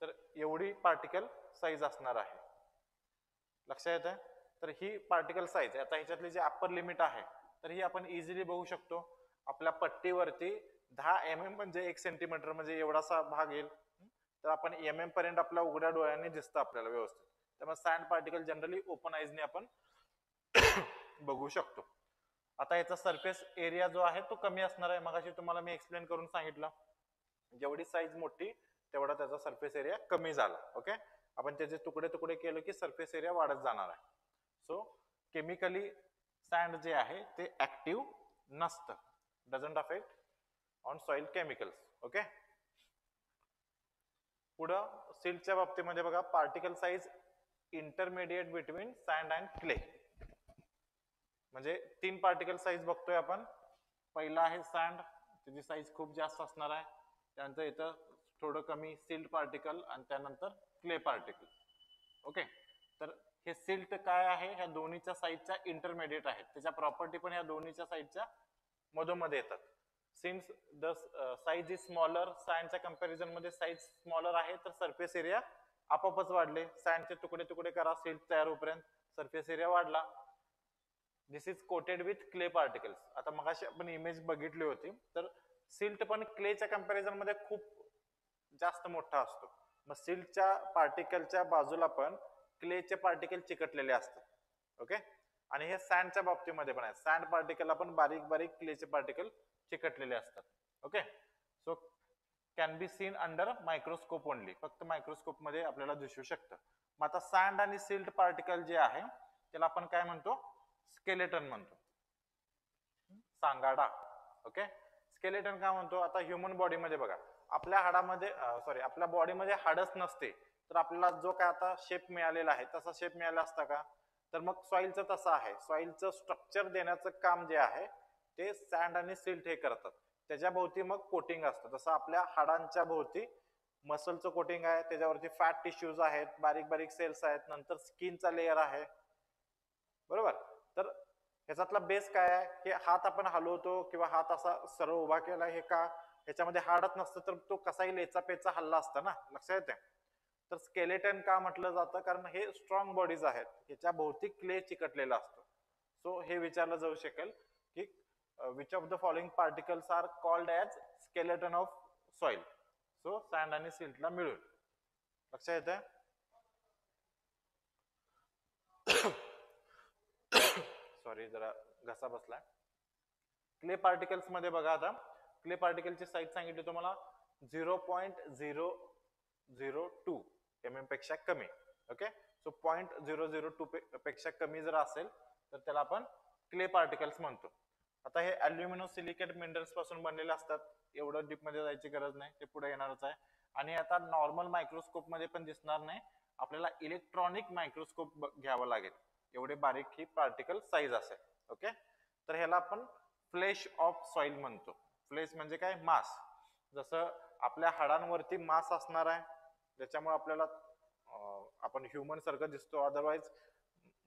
तर एवढी पार्टिकल साईज असणार आहे. लक्षात येत आहे. तर ही पार्टिकल साईज आहे. आता ह्याच्यातली जी अप्पर लिमिट आहे तर ही आपण इझिली बघू शकतो. आपल्या पट्टीवरती 10 mm म्हणजे 1 सेंटीमीटर म्हणजे एवढासा भाग येईल. तर आपण MM पर्यंत आपल्या उघड्या डोळ्यांनी दिसतं आपल्याला व्यवस्थित. त्यामुळे सँड पार्टिकल जनरली ओपन आईजने आपण बघू शकतो. आता याचा सरफेस एरिया जो आहे तो कमी असणार आहे. मगाशी तुम्हाला मी एक्सप्लेन करून सांगितलं, जेवढी साईज मोठी तेवढा त्याचा सरफेस एरिया कमी झाला. ओके, आपण त्याचे तुकडे तुकडे केले की सरफेस एरिया वाढत जाणार आहे. सो केमिकली सँड जे आहे ते ऍक्टिव्ह नसतं, doesn't affect on soil chemicals. Okay, पुढं सिल्टच्या बाबतीमध्ये बघा, particle size intermediate between sand and clay. म्हणजे 3 पार्टिकल साईज बघतोय आपण. पहिला आहे सँड, त्याची साईज खूप जास्त असणार आहे. त्यानंतर इथं थोडं कमी सिल्ट पार्टिकल आणि त्यानंतर क्ले पार्टिकल. ओके, तर हे सिल्ट काय आहे, ह्या दोन्हीच्या साईजच्या इंटरमिडिएट आहेत. त्याच्या प्रॉपर्टी पण ह्या दोन्हीच्या साईजच्या मधोमध्ये येतात. Since the size is smaller, सँडच्या कंपॅरिझन मध्ये साईज स्मॉलर आहे तर सरफेस एरिया आपोआपच वाढले. सँडचे तुकडे तुकडे करा, सिल्ट तयार होईपर्यंत सरफेस एरिया वाढला. This is coated with clay particles. आता मगाशी आपण इमेज बघितली होती, तर सिल्ट पण क्लेच्या कंपॅरिझन मध्ये खूप जास्त मोठा असतो. मग सिल्टच्या पार्टिकलच्या बाजूला पण क्लेचे पार्टिकल चिकटलेले असतात. ओके, आणि हे सँडच्या बाबतीमध्ये पण आहे. सँड पार्टिकल आपण बारीक बारीक क्लेचे पार्टिकल चिकटलेले असतात. Okay, so can be seen under microscope only. फक्त मायक्रोस्कोप मध्ये आपल्याला दिसू शकतं. मग आता सँड आणि सिल्ट पार्टिकल जे आहे त्याला आपण काय म्हणतो, स्केलेटन म्हणतो, सांगाडा. ओके, स्केलेटन का म्हणतो, आता ह्युमन बॉडीमध्ये बघा, आपल्या हाडामध्ये आपल्या बॉडीमध्ये हाडच नसते तर आपल्याला जो काय आता शेप मिळालेला आहे तसा शेप मिळाला असता का, तर मग सॉइलचं तसं आहे. सॉइलचं स्ट्रक्चर देण्याचं काम जे आहे ते सँड आणि सिल्ट हे करतात. त्याच्या भोवती मग कोटिंग असतं. जसं आपल्या हाडांच्या भोवती मसलचं कोटिंग आहे, त्याच्यावरती फॅट टिश्यूज आहेत, बारीक बारीक सेल्स आहेत, नंतर स्किनचा लेअर आहे. बरोबर, तर ह्याच्यातला बेस काय आहे, की हात आपण हलवतो किंवा हात असा सरळ उभा केला, हे का, ह्याच्यामध्ये हाडच नसतं तर तो कसाही लेचा पेचा हल्ला असता ना. लक्षात येते. तर स्केलेटन का म्हटलं जातं, कारण हे स्ट्रॉंग बॉडीज आहेत, ह्याच्या भोवती क्ले चिकटलेला असतो. सो हे विचारलं जाऊ शकेल की which of the following particles are called as skeleton of soil. So sand आणि सिल्टला मिळून. लक्षात येते. सॉरी, जरा घसा बसलाय. क्ले पार्टिकल्स मध्ये बघा, आता क्ले पार्टिकलची साईज सांगितली तुम्हाला 0.002 mm पेक्षा कमी. ओके, सो 0.002 पेक्षा कमी जर असेल तर त्याला आपण क्ले पार्टिकल्स म्हणतो. आता हे अल्युमिनो सिलिकेट मिनरल्स पासून बनलेले असतात. एवढं डीप मध्ये जायची गरज नाही, ते पुढे येणारच आहे. आणि आता नॉर्मल मायक्रोस्कोप मध्ये पण दिसणार नाही, आपल्याला इलेक्ट्रॉनिक मायक्रोस्कोप घ्यावा लागेल. एवढे बारीक ही पार्टिकल साईज असेल. ओके, तर ह्याला आपण फ्लेश ऑफ सॉइल म्हणतो. फ्लेश म्हणजे काय, मांस. जसं आपल्या हाडांवरती मांस असणार आहे, त्याच्यामुळे आपल्याला आपण ह्युमन सारखं दिसतो. अदरवाईज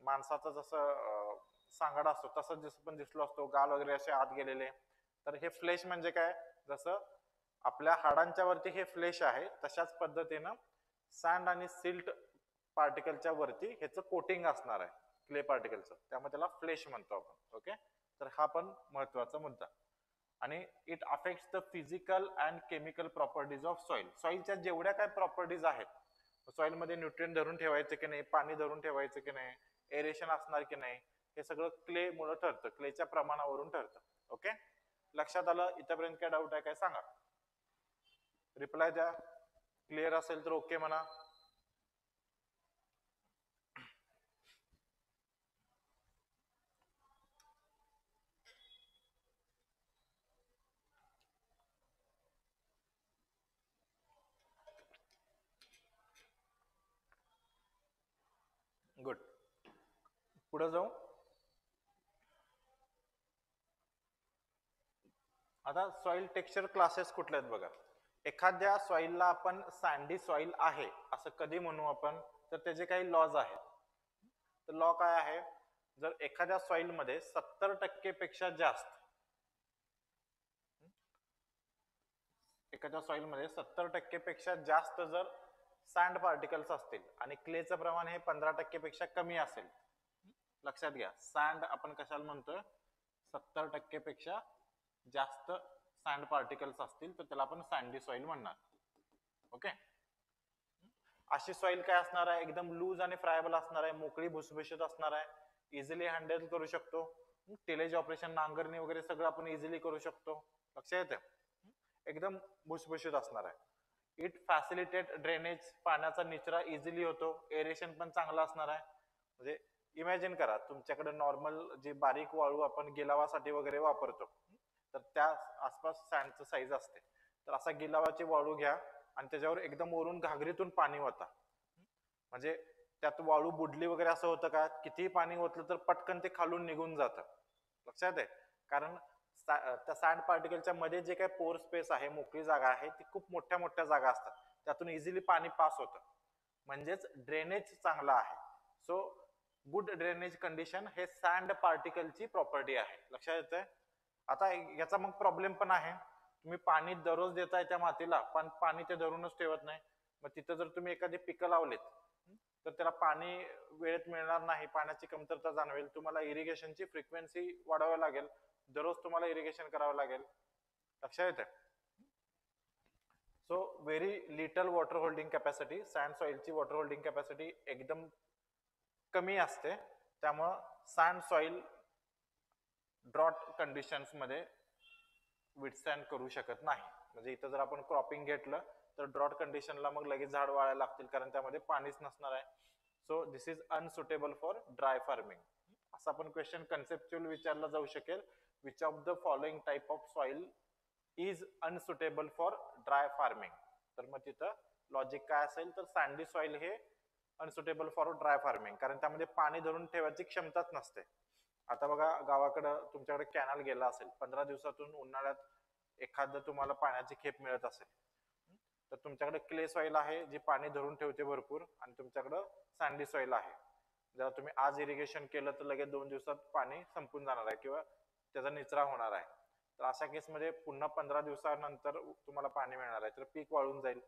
माणसाचं जसं सांगाडा असतो तसं जसं पण दिसलो असतो, गाल वगैरे असे आत गेलेले. तर हे फ्लेश म्हणजे काय, जसं आपल्या हाडांच्या वरती हे फ्लेश आहे, तशाच पद्धतीनं सँड आणि सिल्ट पार्टिकलच्या वरती ह्याचं कोटिंग असणार आहे क्ले पार्टिकलचं, त्यामुळे त्याला फ्लेश म्हणतो आपण. ओके, तर हा पण महत्वाचा मुद्दा. आणि it affects the physical and chemical properties of soil. सॉइलच्या जेवढ्या काय प्रॉपर्टीज आहेत, सॉइल मध्ये न्यूट्रिएंट धरून ठेवायचे की नाही, पाणी धरून ठेवायचं की नाही, एरेशन असणार की नाही, हे सगळं क्ले मुळे ठरतं, क्लेच्या प्रमाणावरून ठरतं. ओके, लक्षात आलं? इथपर्यंत काय डाऊट आहे काय सांगा, रिप्लाय द्या. क्लिअर असेल तर ओके म्हणा. गुड, पुढे जाऊ. आता सॉइल टेक्स्चर क्लासेस कुठले आहेत बघा. एखाद्या सॉइलला आपण सँडी सॉइल आहे असं कधी म्हणू आपण, तर त्याचे काही लॉज आहेत. तर लॉ काय आहे, जर एखाद्या सॉइल मध्ये 70% पेक्षा जास्त, एखाद्या सॉइल मध्ये 70% पेक्षा जास्त जर सँड पार्टिकल्स असतील आणि क्लेचं प्रमाण हे 15% पेक्षा कमी असेल, लक्षात घ्या, सँड आपण कशाला म्हणतोय, 70% पेक्षा जास्त सँड पार्टिकल्स असतील तर त्याला आपण सँडी सॉइल म्हणणार. ओके, अशी सॉइल काय असणार आहे, एकदम लूज आणि फ्रायबल असणार आहे, मोकळी भुसभुशीत असणार आहे, इझिली हँडल करू शकतो. टिलेज ऑपरेशन, नांगरणी वगैरे सगळं आपण इझिली करू शकतो. लक्षात येते, एकदम भुसभुशीत असणार आहे. इट फॅसिलिटेट ड्रेनेज, पाण्याचा निचरा इझिली होतो, एरेशन पण चांगला असणार आहे. म्हणजे इमॅजिन करा, तुमच्याकडे नॉर्मल जी बारीक वाळू आपण गिलावासाठी वगैरे वापरतो, तर त्या आसपास सँडचं साईज असते. तर असा गिलावाची वाळू घ्या आणि त्याच्यावर एकदम वरून घागरीतून पाणी ओता, म्हणजे त्यात वाळू बुडली वगैरे असं होतं का, कितीही पाणी ओतलं तर पटकन ते खालून निघून जातं. लक्षात आहे, कारण त्या सँड पार्टिकलच्या मध्ये जे काही पोर स्पेस आहे, मोकळी जागा आहे, ती खूप मोठ्या मोठ्या जागा असतात, त्यातून इझिली पाणी पास होतं, म्हणजेच ड्रेनेज चांगला आहे. सो गुड ड्रेनेज कंडिशन हे सँड पार्टिकलची प्रॉपर्टी आहे. लक्षात येतंय? आता याचा मग प्रॉब्लेम पण आहे, तुम्ही पाणी दररोज देताय त्या मातीला, पण पाणी ते धरूनच ठेवत नाही. मग तिथं जर तुम्ही एखादी पिकं लावलीत तर त्याला पाणी वेळेत मिळणार नाही, पाण्याची कमतरता जाणवेल, तुम्हाला इरिगेशनची फ्रिक्वेन्सी वाढवावी लागेल, दररोज तुम्हाला इरिगेशन करावं लागेल. लक्षात येते? So very little water holding capacity, sand सॉइलची वॉटर होल्डिंग कॅपॅसिटी एकदम कमी असते, त्यामुळं सँड सॉइल ड्रॉट कंडिशन्स मध्ये विथस्टँड करू शकत नाही. म्हणजे इथं जर आपण क्रॉपिंग घेतलं तर ड्रॉट कंडिशनला मग लगेच झाड वाळायला लागतील, कारण त्यामध्ये पाणीच नसणार आहे. So this is unsuitable for dry farming. असा पण क्वेश्चन कन्सेप्च्युअल विचारला जाऊ शकेल, which of the following type of soil is unsuitable for dry farming. तर मग तिथं लॉजिक काय असेल, तर सँडी सॉइल हे अनसुटेबल फॉर ड्राय फार्मिंग, कारण त्यामध्ये पाणी धरून ठेवायची क्षमताच नसते. आता बघा, गावाकडं तुमच्याकडे कॅनल गेला असेल, 15 दिवसातून उन्हाळ्यात एखादं तुम्हाला पाण्याची खेप मिळत असेल, तर तुमच्याकडे क्ले सॉइल आहे जी पाणी धरून ठेवते भरपूर, आणि तुमच्याकडं सँडी सॉइल आहे, जर तुम्ही आज इरिगेशन केलं तर लगेच 2 दिवसात पाणी संपून जाणार आहे किंवा त्याचा निचरा होणार आहे. तर अशा केसमध्ये पुन्हा 15 दिवसानंतर तुम्हाला पाणी मिळणार आहे, तर पीक वाळून जाईल.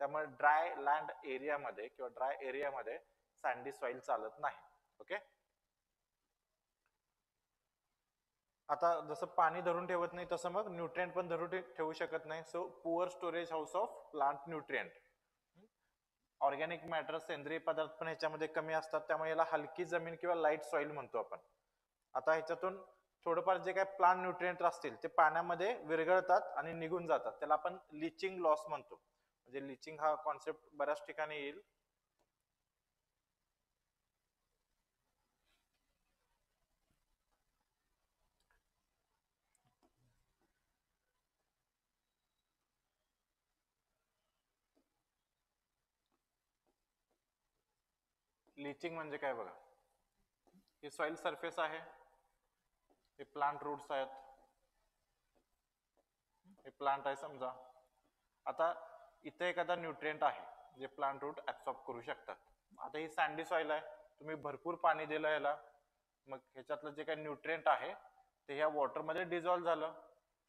त्यामुळे ड्राय लँड एरियामध्ये किंवा ड्राय एरियामध्ये सँडी सॉइल चालत नाही. ओके, आता जसं पाणी धरून ठेवत नाही तसं मग न्यूट्रिएंट पण धरून ठेवू शकत नाही. So poor storage house of plant nutrient. Organic matter, सेंद्रिय पदार्थ पण ह्याच्यामध्ये कमी असतात, त्यामुळे याला हलकी जमीन किंवा लाईट सॉइल म्हणतो आपण. आता ह्याच्यातून थोडंफार जे काही प्लांट न्यूट्रिएंट असतील ते पाण्यामध्ये विरघळतात आणि निघून जातात, त्याला आपण लिचिंग लॉस म्हणतो. म्हणजे लिचिंग हा कॉन्सेप्ट बऱ्याच ठिकाणी येईल. लिचिंग म्हणजे काय बघा, हे सॉइल सरफेस आहे, हे प्लांट रूट्स आहेत, हे प्लांट आहे समजा. आता इथे एखादा न्यूट्रिएंट आहे जे प्लांट रूट ऍब्सॉर्ब करू शकतात. आता ही सँडी सॉइल आहे, तुम्ही भरपूर पाणी दिलं याला, मग ह्याच्यातलं जे काही न्यूट्रिएंट आहे ते ह्या वॉटरमध्ये डिझॉल्व्ह झालं.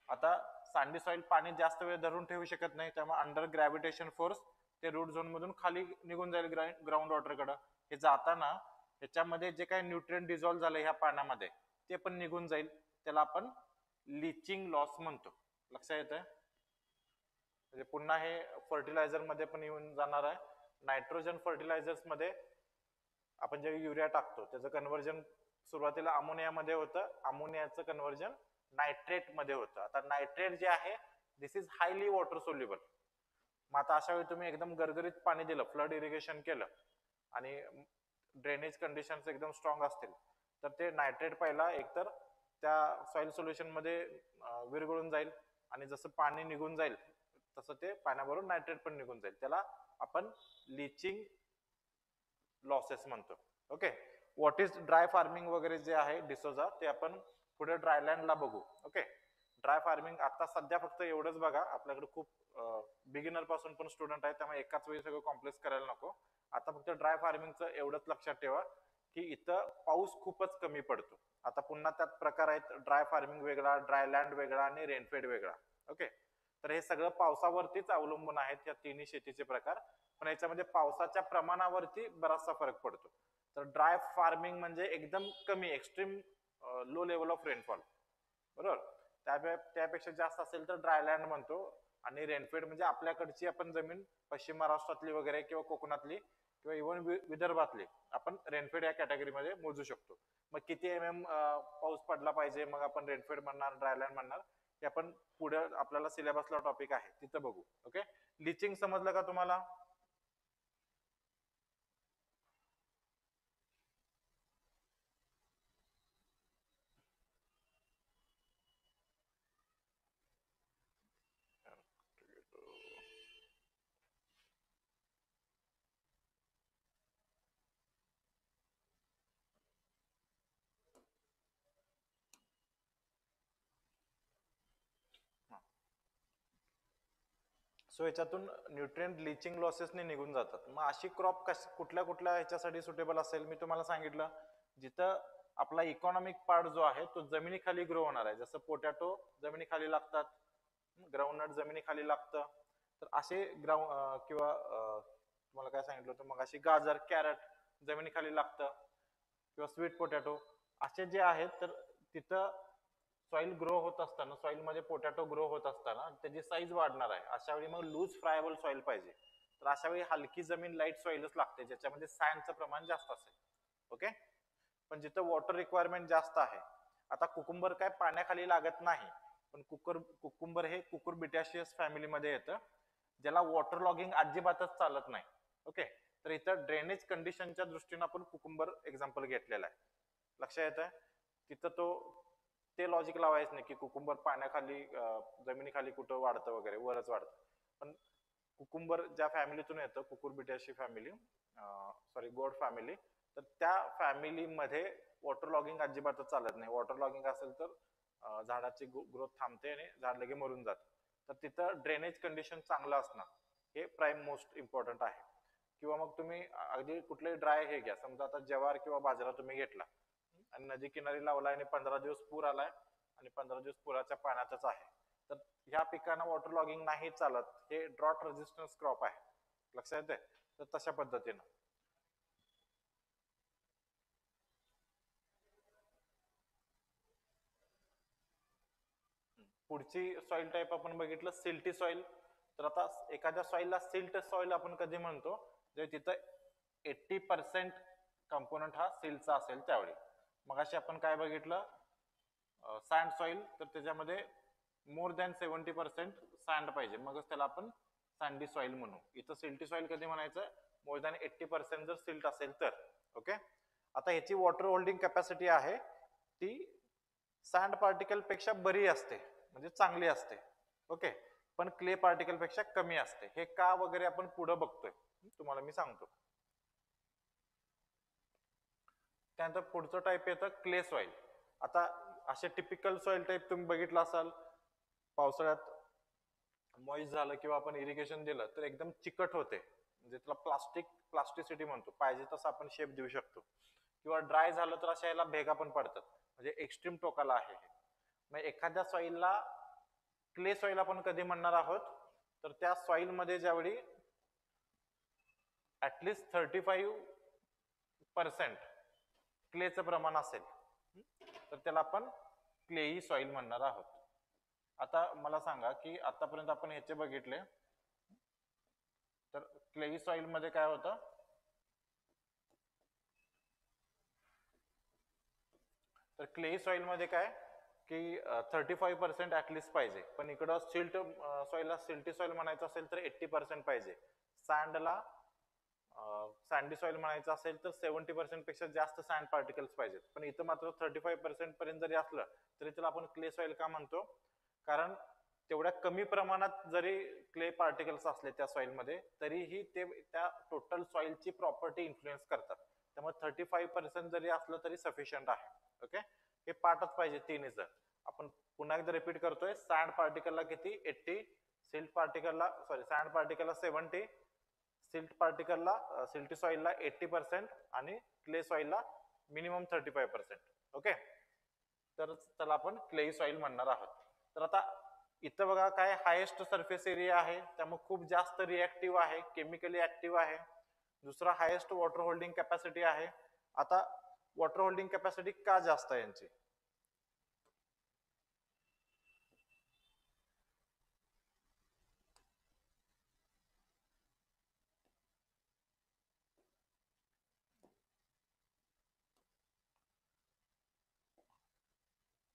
आता सँडी सॉइल पाणी जास्त वेळ धरून ठेवू शकत नाही, त्यामुळे अंडर ग्रॅव्हिटेशन फोर्स ते रूट झोन मधून खाली निघून जाईल ग्राउंड वॉटरकडे. हे जाताना ह्याच्यामध्ये जे काही न्यूट्रिएंट डिझॉल्व्ह झालं ह्या पाण्यामध्ये ते पण निघून जाईल. त्याला आपण लिचिंग लॉस म्हणतो. लक्षात येतंय? म्हणजे पुन्हा हे फर्टिलायझर मध्ये पण येऊन जाणार आहे. नायट्रोजन फर्टिलायझर्स मध्ये आपण जे युरिया टाकतो त्याचं कन्व्हर्जन सुरुवातीला अमोनियामध्ये होतं, अमोनियाचं कन्व्हर्जन नायट्रेट मध्ये होतं. आता नायट्रेट जे आहे दिस इज हायली वॉटर सोल्युबल. मग आता अशा वेळी तुम्ही एकदम गरगरीत पाणी दिलं, फ्लड इरिगेशन केलं आणि ड्रेनेज कंडिशन्स एकदम स्ट्रॉंग असतील तर ते नायट्रेट पहिला एकतर त्या सॉइल सोल्युशन मध्ये विरघळून जाईल आणि जसं पाणी निघून जाईल तसं ते पाण्याबरोबर नायट्रेट पण निघून जाईल. त्याला आपण लिचिंग लॉसेस म्हणतो. Okay. What is dry farming वगैरे जे आहे डिसोजा ते आपण पुढे ड्रायलँडला बघू. ओके. ड्राय फार्मिंग आता सध्या फक्त एवढंच बघा, आपल्याकडे खूप बिगिनर पासून पण स्टुडंट आहेत त्यामुळे एकाच वेळी सगळं कॉम्प्लेक्स करायला नको. आता फक्त ड्राय फार्मिंगचं एवढंच लक्षात ठेवा की इथं पाऊस खूपच कमी पडतो. आता पुन्हा त्यात प्रकार आहेत, ड्राय फार्मिंग वेगळा, ड्रायलँड वेगळा आणि रेनफेड वेगळा. ओके. तर हे सगळं पावसावरतीच अवलंबून आहेत या तिन्ही शेतीचे प्रकार, पण याच्यामध्ये पावसाच्या प्रमाणावरती बराचसा फरक पडतो. तर ड्राय फार्मिंग म्हणजे एकदम कमी, extreme low level of rainfall, बरोबर. त्यापेक्षा जास्त असेल तर ड्रायलँड म्हणतो. आणि रेनफेड म्हणजे आपल्याकडची आपण जमीन पश्चिम महाराष्ट्रातली वगैरे किंवा कोकणातली किंवा इव्हन विदर्भातली आपण रेनफेड या कॅटेगरीमध्ये मोजू शकतो. मग किती पाऊस पडला पाहिजे मग आपण रेनफेड म्हणणार, ड्रायलँड म्हणणार, हे आपण पुढे आपल्याला सिलेबसला टॉपिक आहे तिथं बघू. ओके. लिचिंग समजलं का तुम्हाला? सो याच्यातून न्यूट्रिएंट लिचिंग लॉसेसने निघून जातात. मग अशी क्रॉप कुठल्या कुठल्या ह्याच्यासाठी सुटेबल असेल मी तुम्हाला सांगितलं. जिथं आपला इकॉनॉमिक पार्ट जो आहे तो जमिनीखाली ग्रो होणार आहे, जसं पोटॅटो जमिनीखाली लागतात, ग्राउंडनट जमिनीखाली लागतं, तर असे किंवा तुम्हाला काय सांगितलं होतं मग अशी गाजर, कॅरट जमिनीखाली लागतं किंवा स्वीट पोटॅटो असे जे आहेत, तर तिथं सॉइल ग्रो होत असताना, सॉइल मध्ये पोटॅटो ग्रो होत असताना त्याची साईज वाढणार आहे. अशा वेळी मग लूज फ्रायबल सॉइल पाहिजे. तर अशा वेळी हलकी जमीन, लाईट सॉइलच लागते ज्याच्यामध्ये सँडचं प्रमाण जास्त असेल. ओके. पण जिथं वॉटर रिक्वायरमेंट जास्त आहे, आता कुकुंबर काय पाण्याखाली लागत नाही, पण कुकुंबर हे कुकुरबिटॅशियस फॅमिलीमध्ये येतं, ज्याला वॉटर लॉगिंग अजिबातच चालत नाही. ओके. तर इथं ड्रेनेज कंडिशनच्या दृष्टीने आपण कुकुंबर एक्झाम्पल घेतलेला आहे. लक्षात येतंय? तिथं ते लॉजिक लावायचं नाही की कुकुंबर पाण्याखाली जमिनीखाली कुठं वाढतं वगैरे, वरच वाढतं. पण कुकुंबर ज्या फॅमिलीतून येतं, कुकुरबिटॅशी फॅमिली, सॉरी गोड फॅमिली, तर त्या फॅमिलीमध्ये वॉटर लॉगिंग अजिबातच चालत नाही. वॉटर लॉगिंग असेल तर झाडाची ग्रोथ थांबते आणि झाड लगे मरून जातं. तर तिथं ड्रेनेज कंडिशन चांगलं असणं हे प्राईम मोस्ट इम्पॉर्टंट आहे. किंवा मग तुम्ही अगदी कुठलेही ड्राय हे घ्या, समजा आता ज्वार किंवा बाजरा तुम्ही घेतला आणि नदी किनारी लावलाय आणि 15 दिवस पूर आलाय आणि 15 दिवस पुराच्या पाण्यातच आहे, तर ह्या पिकांना वॉटर लॉगिंग नाही चालत. हे ड्रॉट रेजिस्टन्स क्रॉप आहे. लक्षात येते? तर तशा पद्धतीनं पुढची सॉइल टाईप आपण बघितलं सिल्टी सॉइल. तर आता एखाद्या सॉइलला सिल्ट सॉइल आपण कधी म्हणतो, जे तिथं 80% कंपोनंट हा सिल्टचा असेल त्यावेळी. मग अशी आपण काय बघितलं, सँड सॉइल, तर त्याच्यामध्ये मोर दॅन 70% सँड पाहिजे, मगच त्याला आपण सँडी सॉइल म्हणू. इथं सिल्टी सॉइल कधी म्हणायचं, मोर दॅन 80% जर सिल्ट असेल तर. ओके. आता ह्याची वॉटर होल्डिंग कॅपॅसिटी आहे ती सँड पार्टिकल पेक्षा बरी असते, म्हणजे चांगली असते. ओके. पण क्ले पार्टिकल पेक्षा कमी असते. हे का वगैरे आपण पुढे बघतोय, तुम्हाला मी सांगतो. त्यानंतर पुढचं टाईप येतं क्ले सॉइल. आता असे टिपिकल सॉइल टाईप तुम्ही बघितलं असाल, पावसाळ्यात मॉइस्ट झालं किंवा आपण इरिगेशन दिलं तर एकदम चिकट होते, म्हणजे त्याला प्लास्टिसिटी म्हणतो, पाहिजे तसं आपण शेप देऊ शकतो. किंवा ड्राय झालं तर अशा याला भेगा पण पडतात, म्हणजे एक्स्ट्रीम टोकाला आहे हे. मग एखाद्या सॉइलला क्ले सॉइल आपण कधी म्हणणार आहोत, तर त्या सॉइल मध्ये ज्यावेळी ऍटलिस्ट 35% क्लेचं प्रमाण असेल तर त्याला आपण क्लेई सॉइल म्हणणार आहोत. आता मला सांगा की आतापर्यंत आपण ह्याचे बघितले, तर क्लेई सॉइल मध्ये काय होतं, तर क्लेई सॉइल मध्ये काय की 35% ऍटलिस्ट पाहिजे, पण इकडं सिल्ट सॉइलला सिल्टी सॉइल म्हणायचं असेल तर 80% पाहिजे. सँडला सँडी सॉइल म्हणायचं असेल तर 70% पेक्षा जास्त सँड पार्टिकल्स पाहिजेत. पण इथं मात्र 35% पर्यंत जरी असलं तरी त्याला आपण क्ले सॉइल का म्हणतो, कारण तेवढ्या कमी प्रमाणात जरी क्ले पार्टिकल्स असले त्या सॉइलमध्ये तरीही ते त्या टोटल सॉइलची प्रॉपर्टी इन्फ्लुएन्स करतात. त्यामुळे 35% जरी असलं तरी सफिशियंट आहे. ओके, हे पाठच पाहिजे तिन्हीच. आपण पुन्हा एकदा रिपीट करतोय, सँड पार्टिकलला किती 80, सँड पार्टिकलला 70, सिल्टी सॉइलला 80% आणि क्ले सॉइलला मिनिमम 35%. ओके, तर त्याला आपण क्ले सॉइल म्हणणार आहोत. तर आता इथं बघा काय हायेस्ट सरफेस एरिया आहे, त्यामुळे खूप जास्त रिएक्टिव्ह आहे, केमिकली ऍक्टिव्ह आहे. दुसरा हायेस्ट वॉटर होल्डिंग कॅपॅसिटी आहे. आता वॉटर होल्डिंग कॅपॅसिटी का जास्त आहे यांची,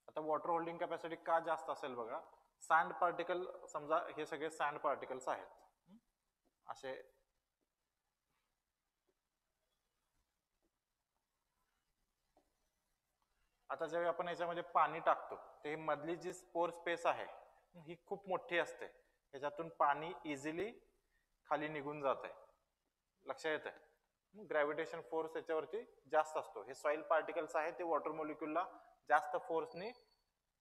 आता वॉटर होल्डिंग कॅपॅसिटी का जास्त असेल बघा. सँड पार्टिकल, समजा हे सगळे सँड पार्टिकल्स आहेत असे, आता जेव्हा आपण याच्यामध्ये पाणी टाकतो ते मधली जी स्पोर स्पेस आहे ही खूप मोठी असते, याच्यातून पाणी इझिली खाली निघून जात आहे. लक्षात येत आहे, ग्रॅव्हिटेशन फोर्स याच्यावरती जास्त असतो. हे सॉइल पार्टिकल्स आहेत, ते वॉटर मॉलिक्यूलला जास्त फोर्सने